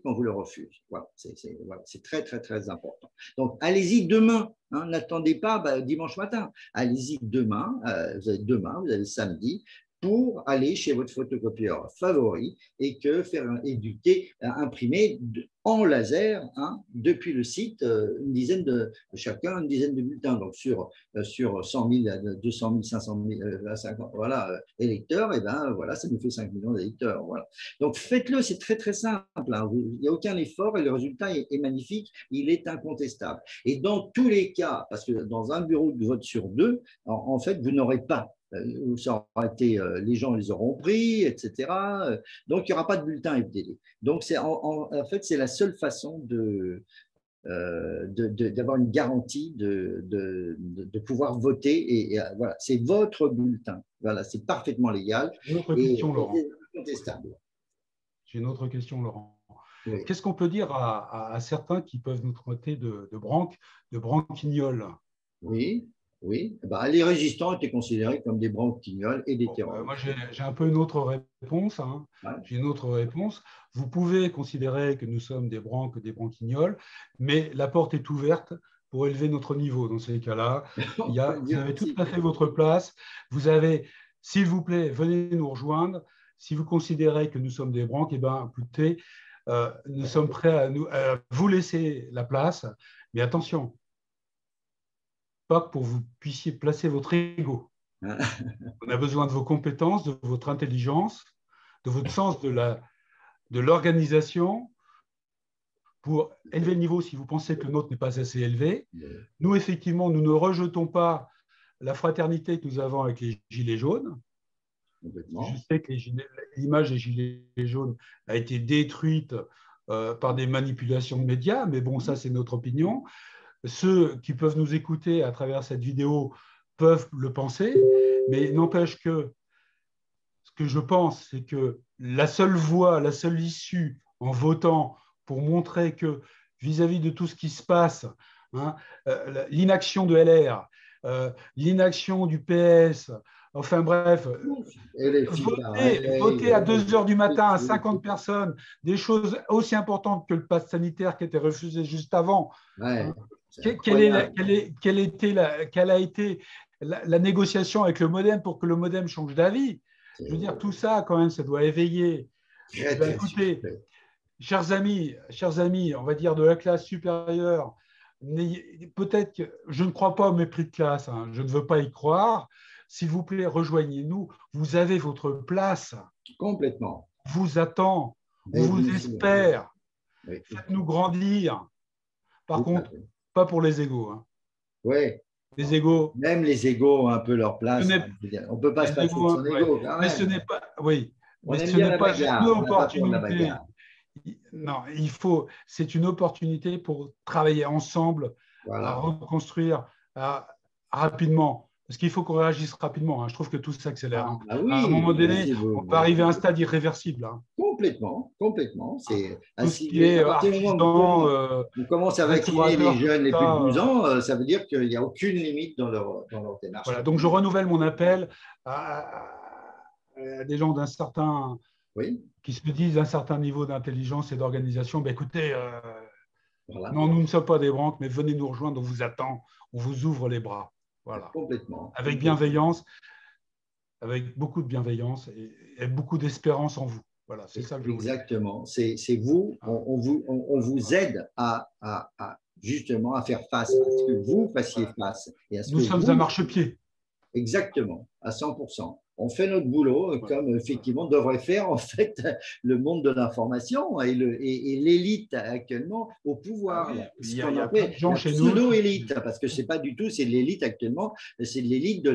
qu'on vous le refuse. Voilà, c'est très, très, très important. Donc, allez-y demain. N'attendez pas dimanche matin. Allez-y demain, vous avez samedi, pour aller chez votre photocopieur favori et faire éduquer, imprimer en laser, depuis le site, une dizaine de bulletins. Donc, sur 100 000, 200 000, 500 000, 50, voilà, électeurs, et ben voilà, ça nous fait 5 millions d'électeurs. Voilà. Donc, faites-le, c'est très, très simple. Il n'y a aucun effort et le résultat est magnifique, il est incontestable. Et dans tous les cas, parce que dans un bureau de vote sur 2, en fait, vous n'aurez pas ça aura été, les gens les auront pris, etc. Donc, il n'y aura pas de bulletin FDD. Donc, en fait, c'est la seule façon d'avoir une garantie de pouvoir voter. Et voilà, c'est votre bulletin. Voilà, c'est parfaitement légal. Une autre question, Laurent. Incontestable. J'ai une autre question, Laurent. Oui. Qu'est-ce qu'on peut dire à certains qui peuvent nous traiter de branquignoles? Oui. Oui, les résistants étaient considérés comme des branquignoles et des terroristes. Moi, j'ai un peu une autre réponse. Ouais. J'ai une autre réponse. Vous pouvez considérer que nous sommes des branquignoles, mais la porte est ouverte pour élever notre niveau. Dans ces cas-là, vous avez tout à fait votre place. Vous avez, s'il vous plaît, venez nous rejoindre. Si vous considérez que nous sommes des branques, eh bien, écoutez, nous sommes prêts à vous laisser la place. Mais attention, pas pour que vous puissiez placer votre ego. On a besoin de vos compétences, de votre intelligence, de votre sens de l'organisation pour élever le niveau si vous pensez que le nôtre n'est pas assez élevé. Nous, effectivement, nous ne rejetons pas la fraternité que nous avons avec les Gilets jaunes. Je sais que l'image des Gilets jaunes a été détruite par des manipulations de médias, mais bon, ça, c'est notre opinion. Ceux qui peuvent nous écouter à travers cette vidéo peuvent le penser, mais n'empêche que ce que je pense, c'est que la seule voie, la seule issue en votant pour montrer que vis-à-vis de tout ce qui se passe, l'inaction de LR, l'inaction du PS, enfin bref, voter à 2 h du matin à 50 personnes, des choses aussi importantes que le pass sanitaire qui était refusé juste avant. Ouais. Quelle a été la négociation avec le MoDem pour que le MoDem change d'avis? Je veux dire, tout ça, quand même, ça doit éveiller. Écoutez, chers amis, on va dire de la classe supérieure, peut-être que je ne crois pas au mépris de classe, je ne veux pas y croire. S'il vous plaît, rejoignez-nous. Vous avez votre place. Complètement. On vous attend. On vous espère. Oui. Faites-nous grandir. Par contre, pas pour les égos. Oui. Les égos. Même les égos ont un peu leur place. On ne peut pas se passer de son égo. Mais ce n'est pas. Oui. Mais ce n'est pas une opportunité. Non, c'est une opportunité pour travailler ensemble à reconstruire rapidement Parce qu'il faut qu'on réagisse rapidement. Hein. Je trouve que tout s'accélère. Hein. Ah oui, À un moment donné, on peut arriver à un stade irréversible. Hein. complètement, complètement. C'est tout ce qui est à partir du moment où artisan, on commence à vacciner les restaurateur, tout jeunes les plus de ça. 12 ans, ça veut dire qu'il n'y a aucune limite dans leur démarche. Voilà. Donc, je renouvelle mon appel à des gens d'un certain, Oui, qui se disent d'un certain niveau d'intelligence et d'organisation. Ben, écoutez, voilà, non, nous ne sommes pas des branques, mais venez nous rejoindre, on vous attend, on vous ouvre les bras. Voilà. complètement. Avec bienveillance, avec beaucoup de bienveillance et beaucoup d'espérance en vous. Voilà, c'est ça que je voulais. Exactement. C'est vous, on vous aide justement à faire face, à ce que vous fassiez face. Et à ce Nous que sommes vous, un marchepied. Exactement, à 100%. On fait notre boulot comme effectivement devrait faire en fait le monde de l'information et l'élite actuellement au pouvoir. Ah oui, Ce il y qu'on a appelle plein de gens la chez nous pseudo-élite, parce que c'est pas du tout, c'est l'élite actuellement, c'est l'élite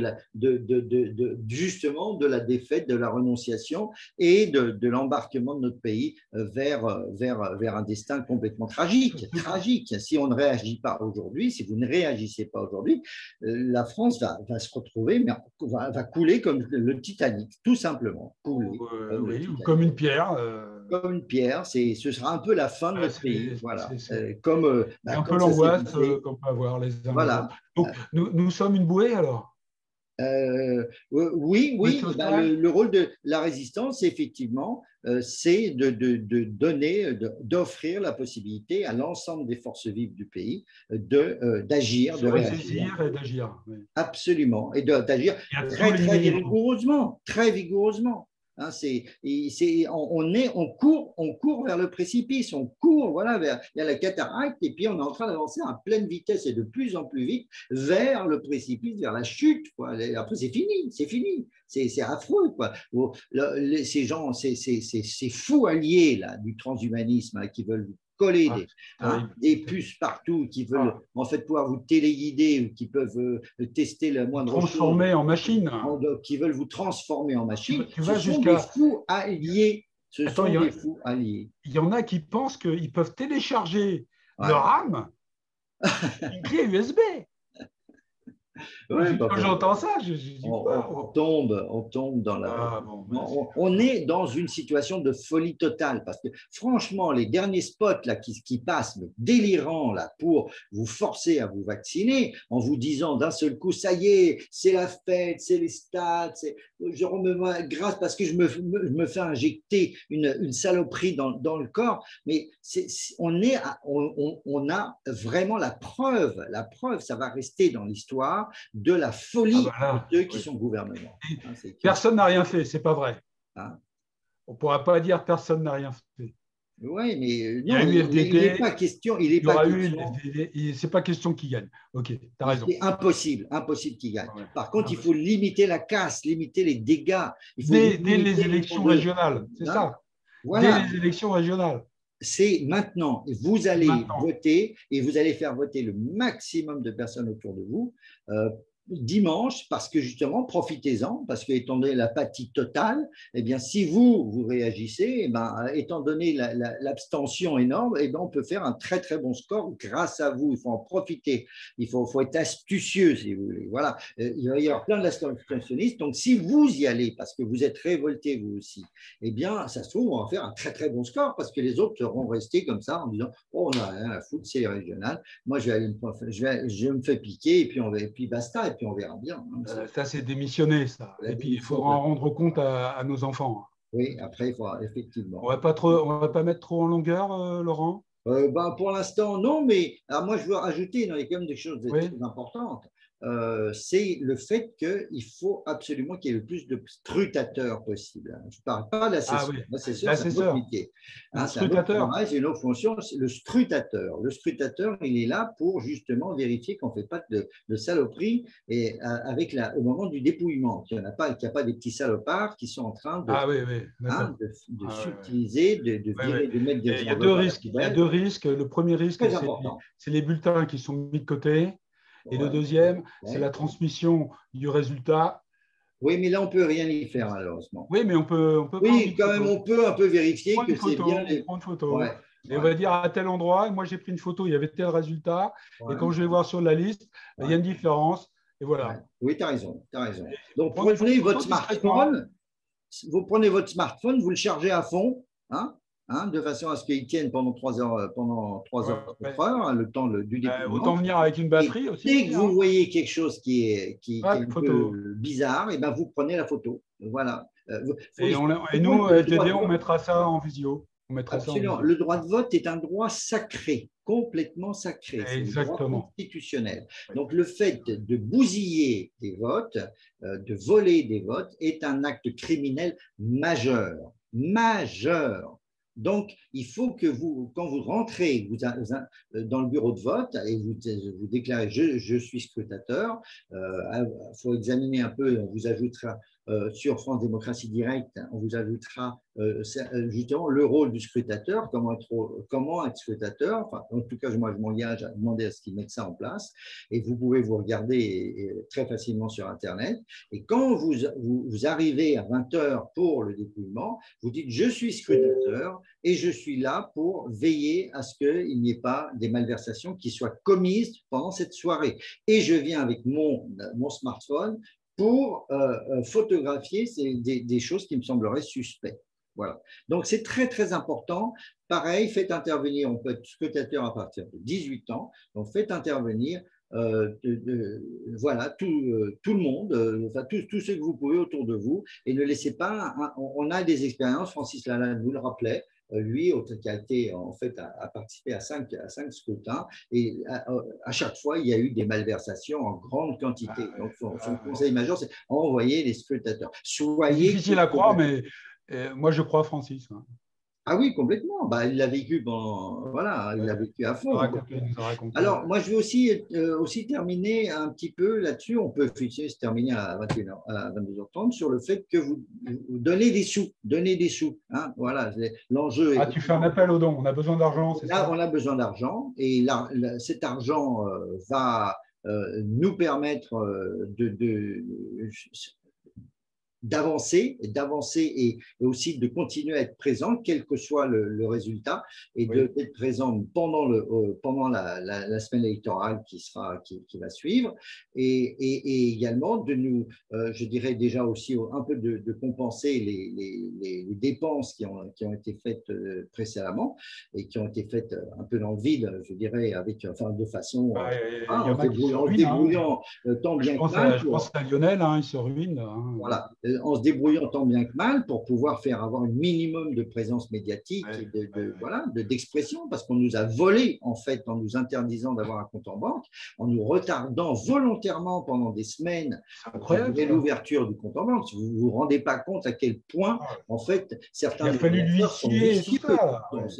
justement de la défaite, de la renonciation et de l'embarquement de notre pays vers un destin complètement tragique. Tragique. Si on ne réagit pas aujourd'hui, si vous ne réagissez pas aujourd'hui, la France va se retrouver, mais va couler comme le Titanic, tout simplement. Couler comme oui, ou comme une pierre. Comme une pierre, ce sera un peu la fin de notre pays. Voilà. Comme, et un peu comme ça s'est l'angoisse passé. qu'on peut avoir les uns les Voilà. autres. Donc, nous sommes une bouée alors. Oui, le rôle de la résistance, effectivement, c'est de d'offrir la possibilité à l'ensemble des forces vives du pays d'agir, de réagir. Et d'agir. Oui. Absolument. Et d'agir très vigoureusement. Très vigoureusement. Hein, on court vers le précipice, on court, voilà, il y a la cataracte, et puis on est en train d'avancer à pleine vitesse et de plus en plus vite vers le précipice, vers la chute. Quoi. Après, c'est fini. C'est affreux. Quoi. Ces gens, ces fous alliés là, du transhumanisme là, qui veulent coller des puces partout, qui veulent en fait pouvoir vous téléguider ou qui peuvent tester la moindre transformer en machine. Qui veulent vous transformer en machine. Tu vas sont des fous alliés. Des fous alliés. Il y en a qui pensent qu'ils peuvent télécharger leur âme une clé USB. Ouais, quand j'entends ça, je dis on tombe dans la. On est dans une situation de folie totale parce que franchement, les derniers spots là qui passent, mais délirants là, pour vous forcer à vous vacciner, en vous disant d'un seul coup, ça y est, c'est la fête, c'est les stades, je remets grâce parce que je me fais injecter une saloperie dans le corps, mais on a vraiment la preuve, ça va rester dans l'histoire de la folie de ceux qui sont gouvernement. Personne n'a rien fait, c'est pas vrai. On ne pourra pas dire personne n'a rien fait. Oui, mais non, il n'est pas question. C'est pas question qu'il gagne. Ok, tu as raison. C'est impossible qu'il gagne. Par contre, il faut limiter la casse, limiter les dégâts. Dès les élections régionales, c'est ça. Voilà. Dès les élections régionales. C'est maintenant. Vous allez voter et vous allez faire voter le maximum de personnes autour de vous. Dimanche, parce que justement, profitez-en, parce que étant donné l'apathie totale, eh bien, si vous réagissez, eh bien, étant donné l'abstention énorme, eh bien, on peut faire un très très bon score grâce à vous. Il faut en profiter. Il faut être astucieux, si vous voulez. Voilà. Il va y avoir plein d'abstentionnistes. Donc, si vous y allez, parce que vous êtes révoltés vous aussi, eh bien, ça se trouve, on va faire un très très bon score, parce que les autres seront restés comme ça en disant, oh, on n'a rien à foutre, c'est les régionales. Moi, je me fais piquer et puis basta. Et puis on verra bien. Ça, c'est démissionner, ça. Et puis, il faudra en rendre compte à nos enfants. Oui, après, il faudra effectivement. On va pas mettre trop en longueur, Laurent? Pour l'instant, non, mais alors moi, je veux rajouter, il y a quand même des choses très importantes. C'est le fait qu'il faut absolument qu'il y ait le plus de scrutateurs possible. Je ne parle pas d'assesseur. L'assesseur, c'est un autre métier. C'est un autre travail, c'est une autre fonction. Le scrutateur. Le scrutateur, il est là pour justement vérifier qu'on ne fait pas de saloperie et au moment du dépouillement. Qu'il n'y a pas des petits salopards qui sont en train de s'utiliser, de virer, de mettre des. Il y a deux risques. Le premier risque, c'est les bulletins qui sont mis de côté. Et le deuxième, c'est la transmission du résultat. Oui, mais là, on ne peut rien y faire, malheureusement. Oui, mais on peut quand même, on peut un peu vérifier que c'est bien. On prend une photo. Et on va dire à tel endroit, moi j'ai pris une photo, il y avait tel résultat. Et quand je vais voir sur la liste, il y a une différence. Et Ouais. voilà. Oui, tu as raison, tu as raison. Donc, Prendre des prenez photos votre discrètement. smartphone, vous prenez votre smartphone, vous le chargez à fond, de façon à ce qu'il tienne pendant 3 heures, Ouais. 4 heures, hein, le temps du Autant déploiement. venir avec une Et batterie aussi. dès que vous Hein. voyez quelque chose qui est Ouais, un photo. peu bizarre, et ben vous prenez la photo. Voilà. Et, Il faut et nous, comprendre que le droit FDD, de on vote, mettra ça en visio. On mettra ça en absolument, visio. le droit de vote est un droit sacré, complètement sacré. C'est le droit Exactement. constitutionnel. Oui. Donc, le fait de bousiller des votes, de voler des votes, est un acte criminel majeur. Majeur. Donc, il faut que vous, quand vous rentrez dans le bureau de vote et vous déclarez je suis scrutateur, il faut examiner un peu, on vous ajoutera sur France Démocratie Directe, on vous ajoutera justement le rôle du scrutateur, comment être scrutateur. Enfin, en tout cas, moi, je m'engage à demander à ce qu'ils mettent ça en place. Et vous pouvez vous regarder très facilement sur Internet. Et quand vous arrivez à 20 heures pour le dépouillement, vous dites je suis scrutateur et je suis là pour veiller à ce qu'il n'y ait pas des malversations qui soient commises pendant cette soirée. Et je viens avec mon smartphone pour photographier des choses qui me sembleraient suspectes. Voilà. Donc, c'est très, très important. Pareil, faites intervenir, on peut être scrutateur à partir de 18 ans, donc faites intervenir voilà, tout le monde, enfin, tous ceux que vous pouvez autour de vous, et ne laissez pas, on a des expériences, Francis Lalanne nous le rappelait, lui, qui a été en fait a participé à 5 scrutins, et à chaque fois, il y a eu des malversations en grande quantité. Donc, son conseil majeur, c'est envoyer les scrutateurs. C'est difficile à croire, mais moi, je crois à Francis. Hein. Ah oui, complètement. Bah, il l'a vécu voilà, il l'a vécu à fond. Il nous a raconté. Alors, moi, je vais aussi terminer un petit peu là-dessus. On peut se terminer à 21h, à 22h30 sur le fait que vous donnez des sous. Donnez des sous. Hein, voilà, l'enjeu est. Tu fais un appel aux dons. On a besoin d'argent, c'est ça? Là, on a besoin d'argent et cet argent va nous permettre d'avancer et aussi de continuer à être présent, quel que soit le résultat, et d'être présent pendant la semaine électorale qui va suivre, et également de nous, je dirais déjà aussi un peu de compenser les dépenses qui ont été faites précédemment et qui ont été faites un peu dans le vide, je dirais, de façon en se débrouillant tant bien que mal. Je pense à Lionel, il se ruine. Voilà, en se débrouillant tant bien que mal pour pouvoir avoir un minimum de présence médiatique et d'expression, parce qu'on nous a volé, en fait, en nous interdisant d'avoir un compte en banque, en nous retardant volontairement pendant des semaines l'ouverture du compte en banque. Vous ne vous rendez pas compte à quel point, en fait, certains sont vicieux.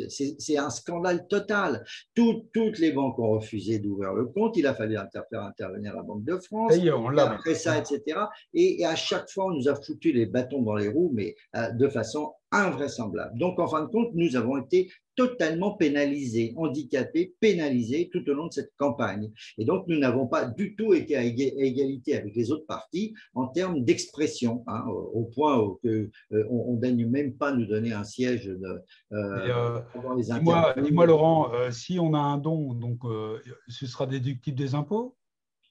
C'est un scandale total. Toutes les banques ont refusé d'ouvrir le compte. Il a fallu faire intervenir la Banque de France. Après ça, etc. Et à chaque fois, on nous a foutu les bâtons dans les roues, mais de façon invraisemblable. Donc, en fin de compte, nous avons été totalement pénalisés, handicapés, pénalisés tout au long de cette campagne. Et donc, nous n'avons pas du tout été à égalité avec les autres partis en termes d'expression, au point qu'on ne daigne même pas nous donner un siège pendant les interviews. Dis-moi, Laurent, si on a un don, donc ce sera déductible des impôts?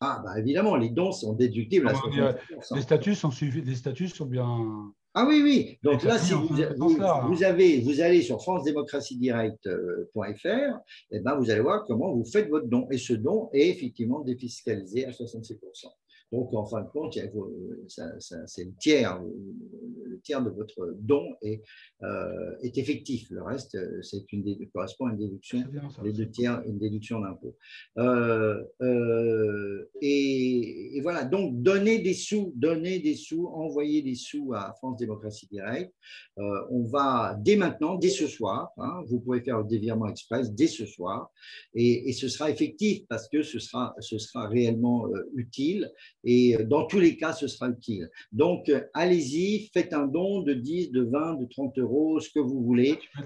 Ah, bah évidemment, les dons sont déductibles à 60%. Les statuts sont suivis, les statuts sont bien. Ah oui, oui. Donc là, si vous allez sur francedémocratiedirect.fr, eh ben, vous allez voir comment vous faites votre don. Et ce don est effectivement défiscalisé à 66%. Donc, en fin de compte, c'est le tiers de votre don est effectif. Le reste, correspond à une déduction, les 2 tiers, une déduction d'impôt. Et voilà, donc donner des sous, envoyer des sous à France Démocratie Directe. On va dès maintenant, dès ce soir, vous pouvez faire des virements express dès ce soir, et ce sera effectif parce que ce sera réellement utile. Et dans tous les cas, ce sera utile. Donc, allez-y, faites un don de 10, de 20, de 30 euros, ce que vous voulez. Tu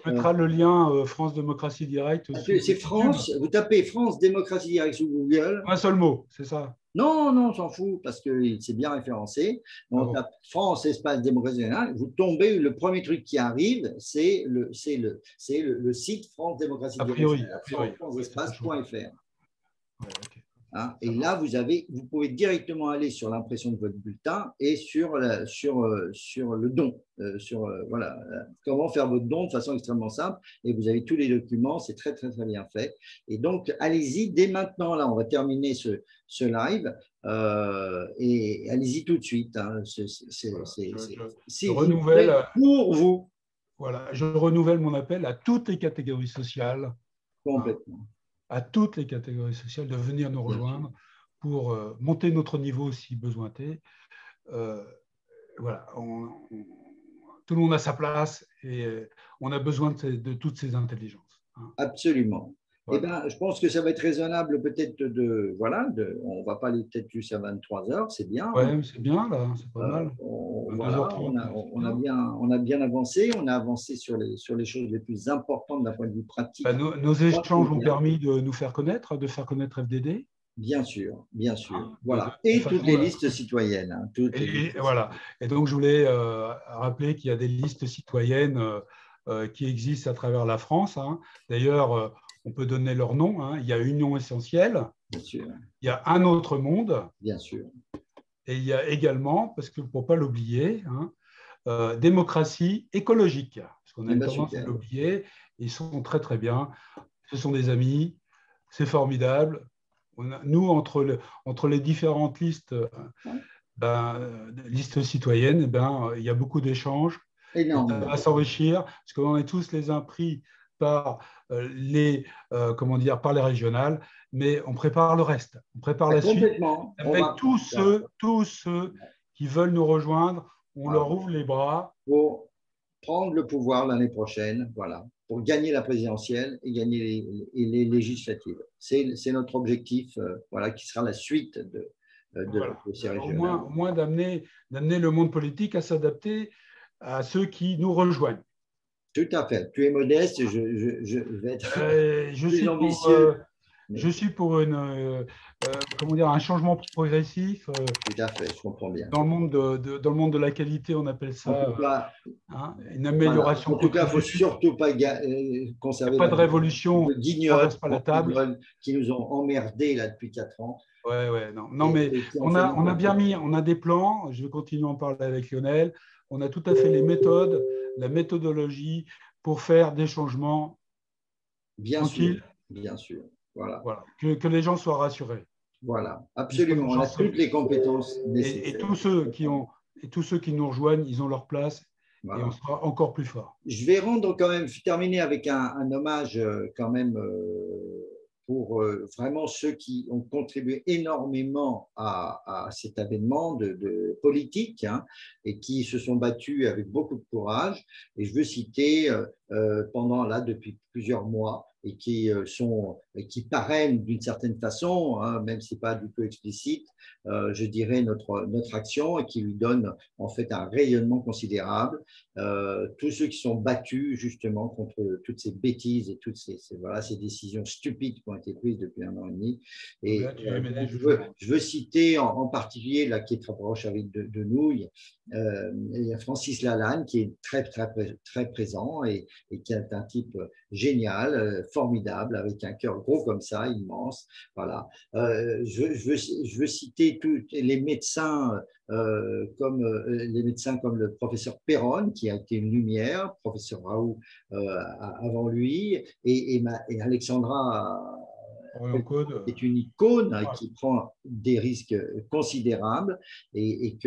mettras le lien France Démocratie Directe. C'est France, vous tapez France Démocratie Directe sur Google. Un seul mot, c'est ça? Non, on s'en fout, parce que c'est bien référencé. On tape France, espace Démocratie Directe, vous tombez, le premier truc qui arrive, c'est le site France Démocratie Directe. A priori. FranceEspace.fr. Hein. Et là, vous pouvez directement aller sur l'impression de votre bulletin et sur le don, voilà, comment faire votre don de façon extrêmement simple. Et vous avez tous les documents, c'est très, très, très bien fait. Et donc, allez-y dès maintenant. Là, on va terminer ce live et allez-y tout de suite. Hein. Je renouvelle, pour vous. Voilà, je renouvelle mon appel à toutes les catégories sociales. Complètement. À toutes les catégories sociales de venir nous rejoindre pour monter notre niveau si besoin est. Voilà, tout le monde a sa place et on a besoin de toutes ces intelligences. Hein. Absolument. Voilà. Eh ben, je pense que ça va être raisonnable peut-être on ne va pas aller peut-être jusqu'à 23 heures, c'est bien. Ouais, c'est bien là, c'est pas mal. Voilà, on a bien avancé, on a avancé sur les choses les plus importantes d'un point de vue pratique. Bah, nos échanges ont permis de nous faire connaître, de faire connaître FDD. Bien sûr, bien sûr. Hein, voilà. Et toutes les listes citoyennes. Hein, voilà. Et donc, je voulais rappeler qu'il y a des listes citoyennes qui existent à travers la France. Hein. D'ailleurs, on peut donner leur nom. Hein. Il y a Union Essentielle. Bien sûr. Il y a Un Autre Monde. Bien sûr. Et il y a également, parce que pour ne pas l'oublier, Démocratie écologique. Parce qu'on a une tendance à l'oublier. Ils sont très, très bien. Ce sont des amis. C'est formidable. Nous, entre les différentes listes, listes citoyennes, il y a beaucoup d'échanges. Ça va s'enrichir, parce qu'on est tous les uns pris par par les régionales, mais on prépare le reste. On prépare la suite. Avec tous ceux qui veulent nous rejoindre, on leur ouvre les bras. Pour prendre le pouvoir l'année prochaine, voilà, pour gagner la présidentielle et gagner les législatives. C'est notre objectif, voilà, qui sera la suite de ces régionales. Au moins d'amener le monde politique à s'adapter à ceux qui nous rejoignent. Tout à fait. Tu es modeste, je vais être plus ambitieux. Je suis pour un changement progressif. Tout à fait, je comprends bien. Dans le monde de la qualité, on appelle ça une amélioration. En tout cas, il ne faut surtout pas conserver pas de révolution, pas la table, qui nous ont emmerdés là depuis 4 ans. Non, mais on a bien mis, on a des plans. Je vais continuer à en parler avec Lionel. On a tout à fait les méthodes, la méthodologie pour faire des changements tranquilles. Bien sûr. Voilà. Que les gens soient rassurés. Voilà, absolument. On a toutes les compétences nécessaires. Et tous ceux qui nous rejoignent, ils ont leur place. Voilà. Et on sera encore plus fort. Je vais terminer avec un hommage quand même pour vraiment ceux qui ont contribué énormément à cet avènement de politique et qui se sont battus avec beaucoup de courage. Et je veux citer depuis plusieurs mois et qui parrainent d'une certaine façon, même si ce n'est pas du tout explicite, je dirais notre action et qui lui donne en fait un rayonnement considérable. Tous ceux qui sont battus justement contre toutes ces bêtises et toutes ces décisions stupides qui ont été prises depuis 1 an et demi. Et je veux citer en particulier, là, qui est très proche de nous, Francis Lalanne, qui est très, très, très présent et qui est un type génial, formidable, avec un cœur gros comme ça, immense. Voilà. Je veux citer tous les médecins comme le professeur Perron, qui a été une lumière, professeur Raoult avant lui, et Alexandra est une icône qui prend des risques considérables et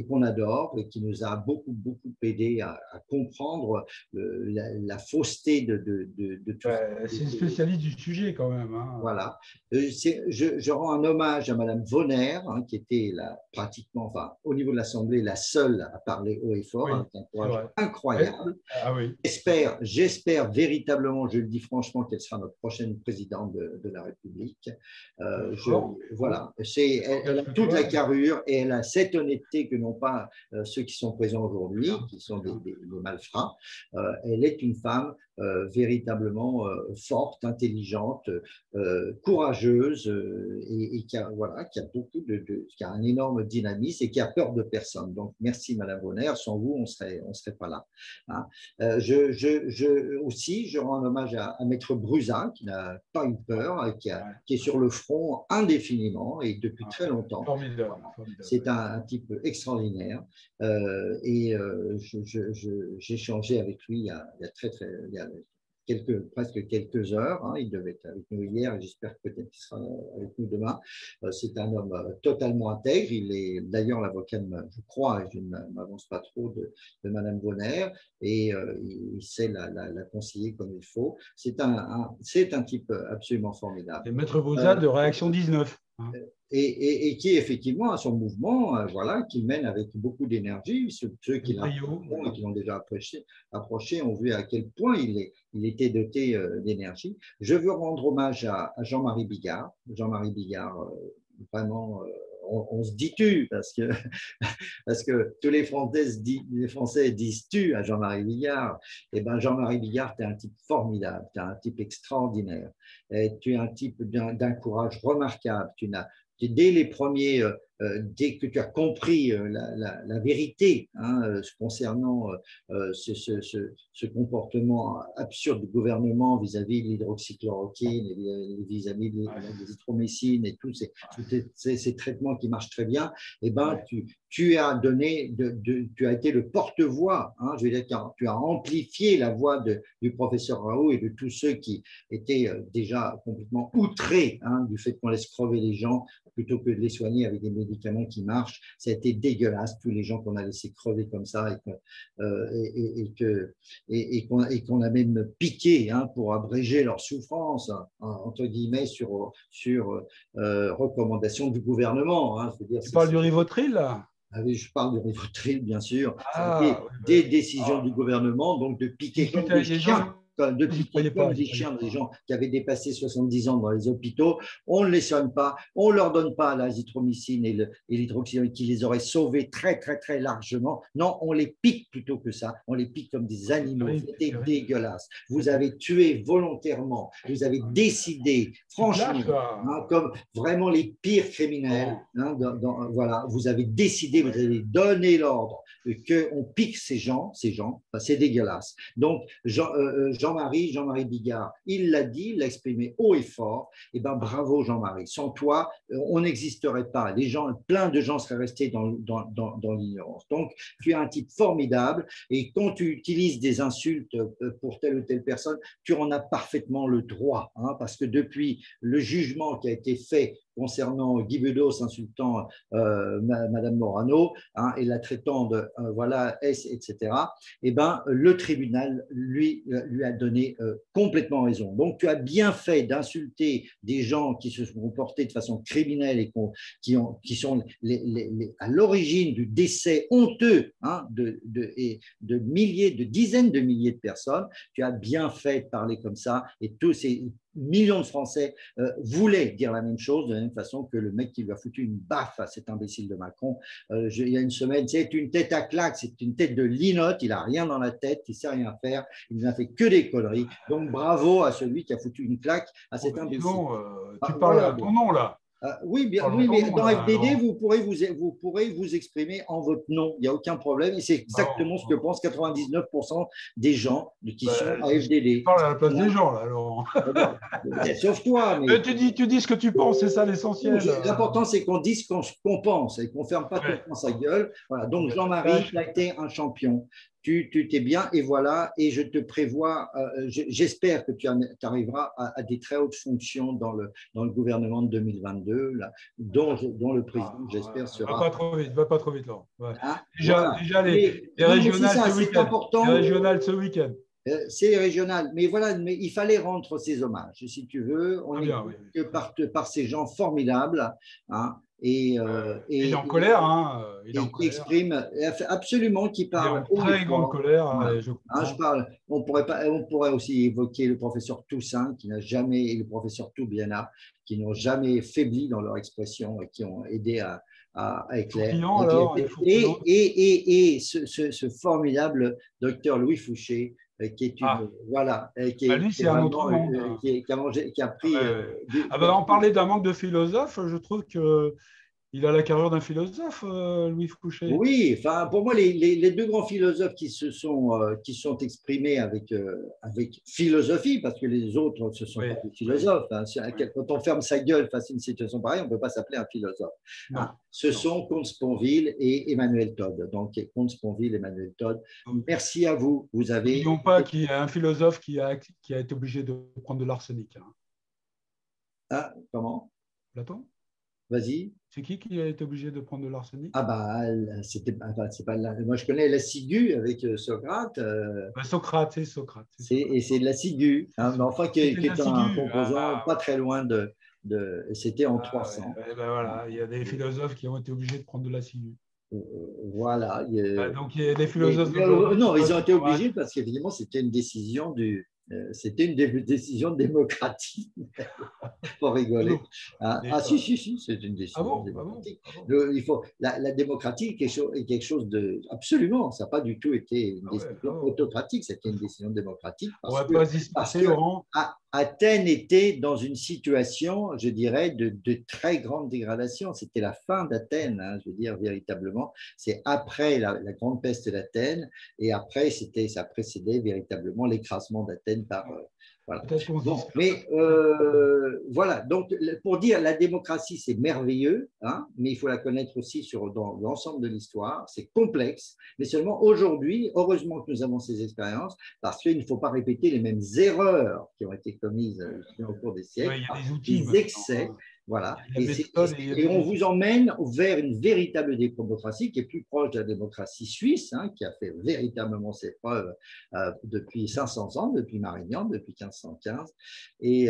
qu'on adore et qui nous a beaucoup aidé à comprendre la fausseté de tout ça. C'est une spécialiste du sujet quand même. Voilà. Je rends un hommage à Madame Vonner, qui était pratiquement, au niveau de l'Assemblée, la seule à parler haut et fort, avec un courage incroyable. J'espère véritablement, je le dis franchement, qu'elle sera notre prochaine présidente de la République. Voilà, elle a toute la carrure et elle a cette honnêteté que n'ont pas ceux qui sont présents aujourd'hui, qui sont des malfrats. Elle est une femme véritablement forte, intelligente, courageuse et qui a un énorme dynamisme et qui a peur de personne. Donc, merci Madame Vonner. Sans vous, on serait pas là. Aussi, je rends hommage à Maître Brusa, qui n'a pas eu peur voilà, qui est sur le front indéfiniment et depuis très longtemps. Formidable. C'est un type extraordinaire. J'ai échangé avec lui il y a presque quelques heures. Hein. Il devait être avec nous hier et j'espère que peut-être qu'il sera avec nous demain. C'est un homme totalement intègre. Il est d'ailleurs l'avocat, je crois, et je ne m'avance pas trop, de Madame Bonner, et il sait la conseiller comme il faut. C'est un type absolument formidable. Et Maître Bauza de Réaction 19. Hein. Et qui effectivement a son mouvement, voilà, qui mène avec beaucoup d'énergie. Ceux qui l'ont déjà approché ont vu à quel point il était doté d'énergie. Je veux rendre hommage à Jean-Marie Bigard. Jean-Marie Bigard, vraiment, on se dit tu parce que tous les Français disent tu à Jean-Marie Bigard. Et ben Jean-Marie Bigard, tu es un type formidable, tu es un type extraordinaire, et tu es un type d'un courage remarquable. Dès les premiers, dès que tu as compris la vérité concernant ce comportement absurde du gouvernement vis-à-vis de l'hydroxychloroquine et vis-à-vis de l'azithromycine et tous ces traitements qui marchent très bien, et ben, tu as été le porte-voix, hein, je veux dire, tu as amplifié la voix du professeur Raoult et de tous ceux qui étaient déjà complètement outrés du fait qu'on laisse crever les gens plutôt que de les soigner avec des médicaments qui marchent. Ça a été dégueulasse, tous les gens qu'on a laissés crever comme ça et qu'on a même piqué pour abréger leur souffrance, entre guillemets, sur recommandation du gouvernement. Hein. Tu parles du Rivotril, là? Ah oui, je parle du Rivotril, bien sûr. Des décisions du gouvernement, donc de piquer comme des chiens. Des chiens, des gens qui avaient dépassé 70 ans dans les hôpitaux, on ne les soigne pas, on ne leur donne pas l'azithromycine et l'hydroxychloroquine qui les aurait sauvés très, très, très largement. Non, on les pique plutôt que ça. On les pique comme des animaux. C'était dégueulasse. Vous avez tué volontairement. Vous avez décidé, franchement, comme vraiment les pires criminels. Voilà, vous avez décidé, vous avez donné l'ordre qu'on pique ces gens, c'est dégueulasse. Donc, Jean-Marie Bigard, il l'a dit, il l'a exprimé haut et fort. Et ben bravo Jean-Marie. Sans toi, on n'existerait pas. Plein de gens seraient restés dans l'ignorance. Donc, tu es un type formidable. Et quand tu utilises des insultes pour telle ou telle personne, tu en as parfaitement le droit. Parce que depuis le jugement qui a été fait concernant Guy Bedos insultant Madame Morano et la traitant de S, etc., eh ben, le tribunal lui a donné complètement raison. Donc, tu as bien fait d'insulter des gens qui se sont comportés de façon criminelle et qui sont à l'origine du décès honteux de dizaines de milliers de personnes. Tu as bien fait de parler comme ça et tous ces millions de Français voulaient dire la même chose, de la même façon que le mec qui lui a foutu une baffe à cet imbécile de Macron il y a une semaine. C'est une tête à claque, c'est une tête de linotte, il n'a rien dans la tête, il ne sait rien faire, il n'a fait que des conneries. Donc bravo à celui qui a foutu une claque à cet imbécile. Tu parles à ton nom là. Oui, mais dans FDD, vous pourrez vous exprimer en votre nom. Il n'y a aucun problème. Et c'est exactement ce que pensent 99% des gens qui sont à FDD. Tu parles à la place des gens, là, Laurent. Sauf toi. Mais tu dis ce que tu penses, c'est ça l'essentiel. L'important, c'est qu'on dise ce qu'on pense et qu'on ne ferme pas tout le temps sa gueule. Voilà. Donc, Jean-Marie, tu as été un champion. Tu t'es bien, et voilà, et je te prévois, j'espère que tu arriveras à des très hautes fonctions dans le gouvernement de 2022, là, dont le président, j'espère, sera… Va pas trop vite, Laurent. Ouais. Déjà les régionales ce week-end. C'est régional, mais voilà, mais il fallait rendre ces hommages, si tu veux. On est que par ces gens formidables, il est en colère, qui exprime absolument, qui parle. Il est en très grande colère. On pourrait aussi évoquer le professeur Toussaint, qui n'a jamais, et le professeur Toubiana, qui n'ont jamais faibli dans leur expression et qui ont aidé à éclairer. Et ce formidable docteur Louis Fouché, qui est qui a pris. On parlait d'un manque de philosophe. Je trouve que Il a la carrure d'un philosophe, Louis Fouché. Oui, enfin, pour moi, les deux grands philosophes qui sont exprimés avec philosophie, parce que les autres, ce ne sont Oui, pas des oui, philosophes. Hein. oui. Quand on ferme sa gueule face à une situation pareille, on ne peut pas s'appeler un philosophe. Hein. Non, Ce non. sont Comte Sponville et Emmanuel Todd. Donc, Comte Sponville, Emmanuel Todd, merci à vous. Vous avez… N'oublions pas qu'il y a un philosophe qui a été obligé de prendre de l'arsenic. Hein. Ah, comment? Platon? Vas-y. C'est qui a été obligé de prendre de l'arsenic? Ah bah, c'est pas moi je connais la ciguë avec Socrate. Socrate, c'est Socrate. Et c'est de la ciguë, hein, mais enfin qui C'était de la est un ciguë. composant pas très loin c'était en Ah, ouais. 300. Ouais, ben voilà. Il y a des philosophes qui ont été obligés de prendre de la ciguë. Voilà. Donc il y a des philosophes d'aujourd'hui qui Non, doivent ils ont se été convaincre. obligés parce qu'évidemment, c'était une décision démocratique. Pour Ah rigoler. non. Hein. Mais, Ah si, si, si, c'est une ah décision bon? Ah bon? démocratique. Ah bon? La démocratie est quelque chose de… Absolument, ça n'a pas du tout été une Ah ouais, ah décision bon. autocratique, c'était une décision démocratique On ne va pas se disperser, que Laurent. Athènes était dans une situation, je dirais, de très grande dégradation. C'était la fin d'Athènes, hein, je veux dire, véritablement. C'est après la grande peste d'Athènes et après, ça précédait véritablement l'écrasement d'Athènes par… voilà. Peut-être qu'on se Bon, disperse. mais voilà, donc pour dire la démocratie, c'est merveilleux, hein, mais il faut la connaître aussi dans l'ensemble de l'histoire. C'est complexe, mais seulement aujourd'hui, heureusement que nous avons ces expériences, parce qu'il ne faut pas répéter les mêmes erreurs qui ont été commises au cours des siècles, Il y a des outils des maintenant. excès. Voilà. Il y a de la méthode et il y a Et des on outils. vous emmène vers une véritable démocratie qui est plus proche de la démocratie suisse, hein, qui a fait véritablement ses preuves depuis 500 ans, depuis Marignan, depuis 1515. Et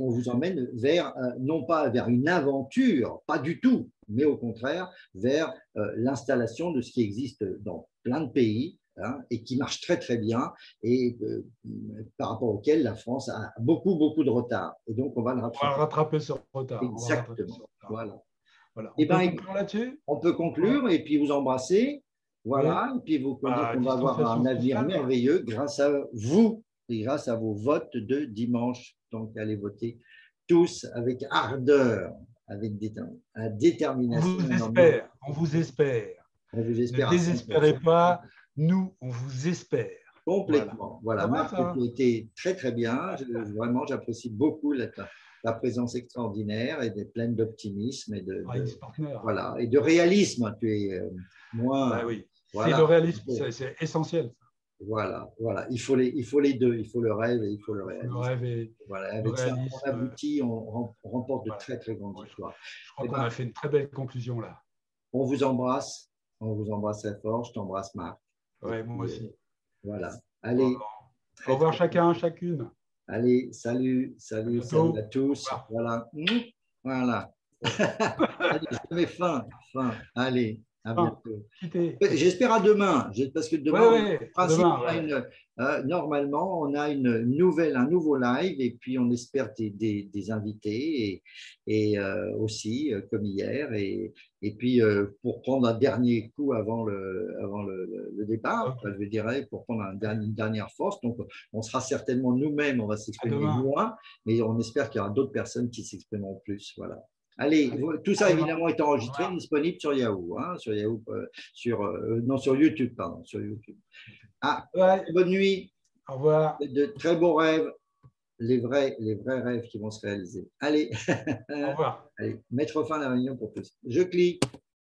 on vous emmène vers, non pas vers une aventure, pas du tout, mais au contraire, vers l'installation de ce qui existe dans plein de pays, hein, et qui marche très très bien et par rapport auquel la France a beaucoup beaucoup de retard. Et donc on va le On va rattraper. rattraper ce retard. Exactement. Voilà. Voilà. Et On peut ben, conclure là-dessus? on peut conclure et puis vous embrasser. Oui. Voilà. Et puis vous dire qu'on va avoir Distanciation un avenir sociale. merveilleux grâce à vous et grâce à vos votes de dimanche. Donc allez voter tous avec ardeur, avec On détermination. vous espère. On vous espère. On vous Ne espère à désespérez 100%. pas. Nous, on vous espère. Voilà. Complètement. Voilà, Ça va, Marc, tu ça? as été très, très bien. Vraiment, j'apprécie beaucoup ta présence extraordinaire et pleine d'optimisme Raïs Partner. voilà, et de réalisme. Tu es moins. Ben oui. C'est le Voilà. réalisme. C'est essentiel. Voilà, voilà. Il faut les deux. Il faut le rêve et il faut le réalisme. Le rêve et Voilà, le avec ça, on réalisme. aboutit, on remporte de Voilà. très, très grandes Ouais, victoires. je crois Eh qu'on ben, a fait une très belle conclusion là. on vous embrasse. On vous embrasse très fort. Je t'embrasse, Marc. Ouais, moi aussi. Voilà. Bon, Allez. au revoir Très, chacun, chacune. allez, salut, salut, salut à tous. Voilà. Voilà. Allez, je mets fin. Allez, à bientôt. J'espère à demain, parce que demain, normalement, on a un nouveau live et puis on espère des invités et aussi, comme hier. Et puis, pour prendre un dernier coup avant le départ, je dirais, pour prendre une dernière force. Donc, on sera certainement nous-mêmes, on va s'exprimer moins, mais on espère qu'il y aura d'autres personnes qui s'exprimeront plus. Voilà. Allez, tout ça évidemment est enregistré, disponible sur Yahoo, hein, sur Yahoo, non, sur YouTube, pardon, sur YouTube. Bonne nuit. Au revoir. De très beaux rêves, les vrais rêves qui vont se réaliser. Allez, au revoir. Allez, mettre fin à la réunion pour tous. Je clique.